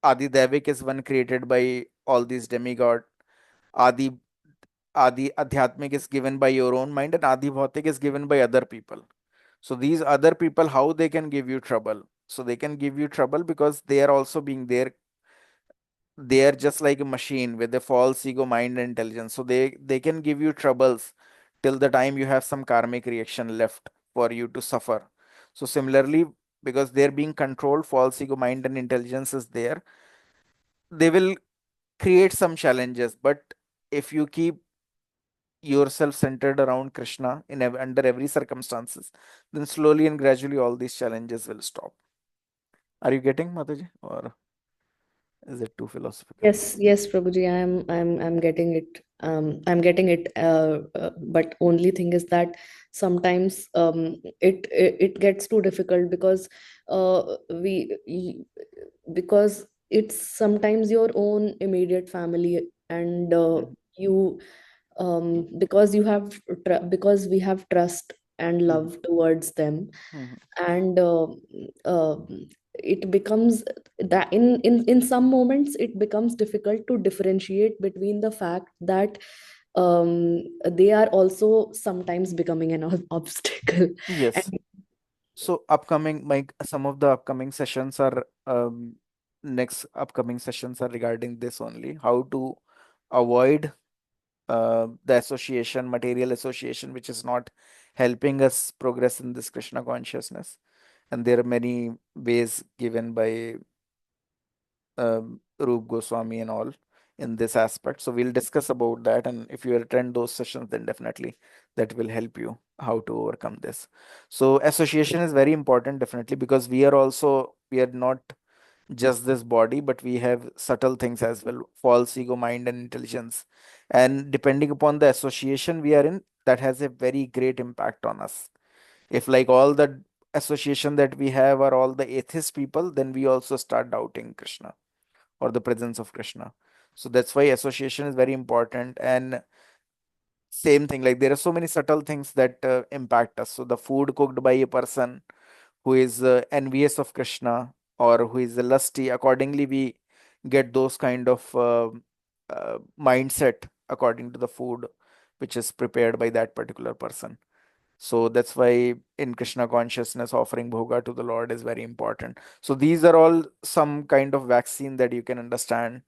Adi Devik is one created by all these demigod. Adi Adi Adhyatmik is given by your own mind, and Adi Bhautik is given by other people. So these other people, how they can give you trouble? So they can give you trouble because they are also being there. they are just like a machine with a false ego, mind, and intelligence. So they can give you troubles till the time you have some karmic reaction left for you to suffer. So similarly, because they're being controlled, false ego, mind, and intelligence is there, they will create some challenges. But if you keep yourself centered around Krishna under every circumstances, then slowly and gradually all these challenges will stop. Are you getting, Mataji, or is it too philosophical? Yes, yes, Prabhuji, I'm getting it. I'm getting it. But only thing is that sometimes it gets too difficult because because it's sometimes your own immediate family, and Mhm, you because you have because we have trust and mhm, love towards them, mhm. and uh, it becomes that in some moments it becomes difficult to differentiate between the fact that they are also sometimes becoming an obstacle. Yes. And So upcoming, like some of the upcoming sessions are next upcoming sessions are regarding this only, how to avoid the association, material association, which is not helping us progress in this Krishna consciousness. And there are many ways given by Rup Goswami and all in this aspect. So we'll discuss about that. And if you attend those sessions, then definitely that will help you how to overcome this. So association is very important, definitely, because we are not just this body, but we have subtle things as well, false ego, mind, and intelligence. And depending upon the association we are in, that has a very great impact on us. If like all the association that we have are all the atheist people, then we also start doubting Krishna or the presence of Krishna. So that's why association is very important. And same thing, like there are so many subtle things that impact us. So the food cooked by a person who is envious of Krishna or who is lusty, accordingly we get those kind of mindset according to the food which is prepared by that particular person. So that's why in Krishna consciousness, offering bhoga to the Lord is very important. So these are all some kind of vaccine that you can understand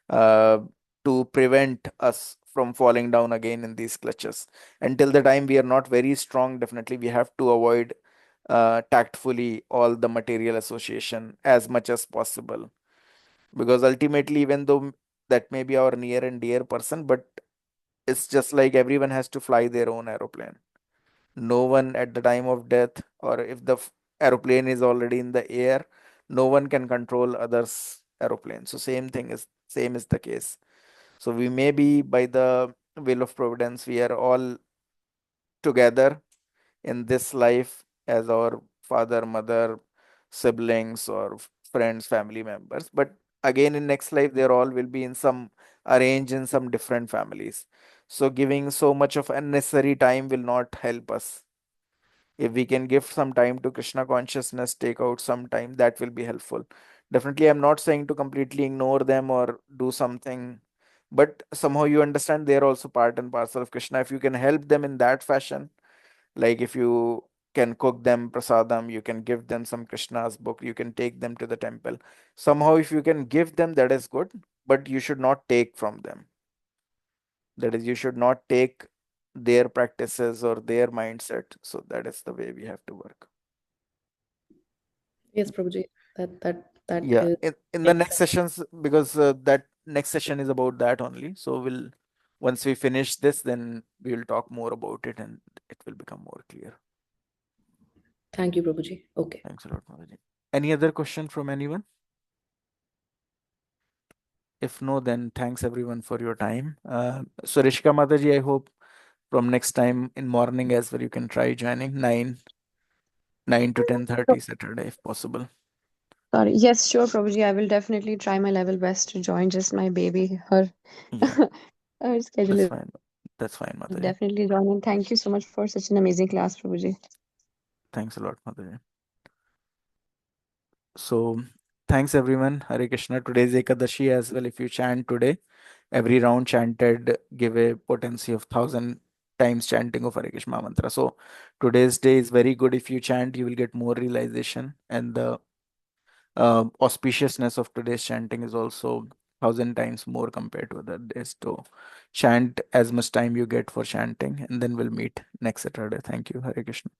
uh, to prevent us from falling down again in these clutches. Until the time we are not very strong, definitely we have to avoid tactfully all the material association as much as possible. Because ultimately, even though that may be our near and dear person, but it's just like everyone has to fly their own aeroplane. No one at the time of death, or if the aeroplane is already in the air, no one can control others aeroplane. So same is the case. So we may be, by the will of providence, we are all together in this life as our father, mother, siblings, or friends, family members. But again, in next life, they all will be in some arranged in some different families. So giving so much of unnecessary time will not help us. If we can give some time to Krishna consciousness, take out some time, that will be helpful. Definitely, I'm not saying to completely ignore them or do something, but somehow you understand they're also part and parcel of Krishna. If you can help them in that fashion, like if you can cook them prasadam, you can give them some Krishna's book, you can take them to the temple. Somehow, if you can give them, that is good, but you should not take from them. That is, you should not take their practices or their mindset. So that is the way we have to work. yes, Prabhuji, that Yeah, is in the makes next sense. sessions, because that next session is about that only. So we'll once we finish this, then we will talk more about it and it will become more clear. Thank you, Prabhuji. Okay. Thanks a lot, Mataji. Any other question from anyone? If no, then thanks everyone for your time. So Rishika Mataji, I hope from next time in morning as well, you can try joining 9 to 10:30 Saturday if possible. Sorry. Yes, sure, Prabhuji. I will definitely try my level best to join. Just my baby, her, Yeah, her schedule that's is fine. That's fine, Mataji. definitely joining. Thank you so much for such an amazing class, Prabhuji. Thanks a lot, Mataji. So thanks everyone. Hare Krishna. Today's Ekadashi as well. If you chant today, every round chanted give a potency of 1,000 times chanting of Hare Krishna mantra. So today's day is very good. If you chant, you will get more realization, and the auspiciousness of today's chanting is also thousand times more compared to other days. So chant as much time you get for chanting, and then we'll meet next Saturday. Thank you. Hare Krishna.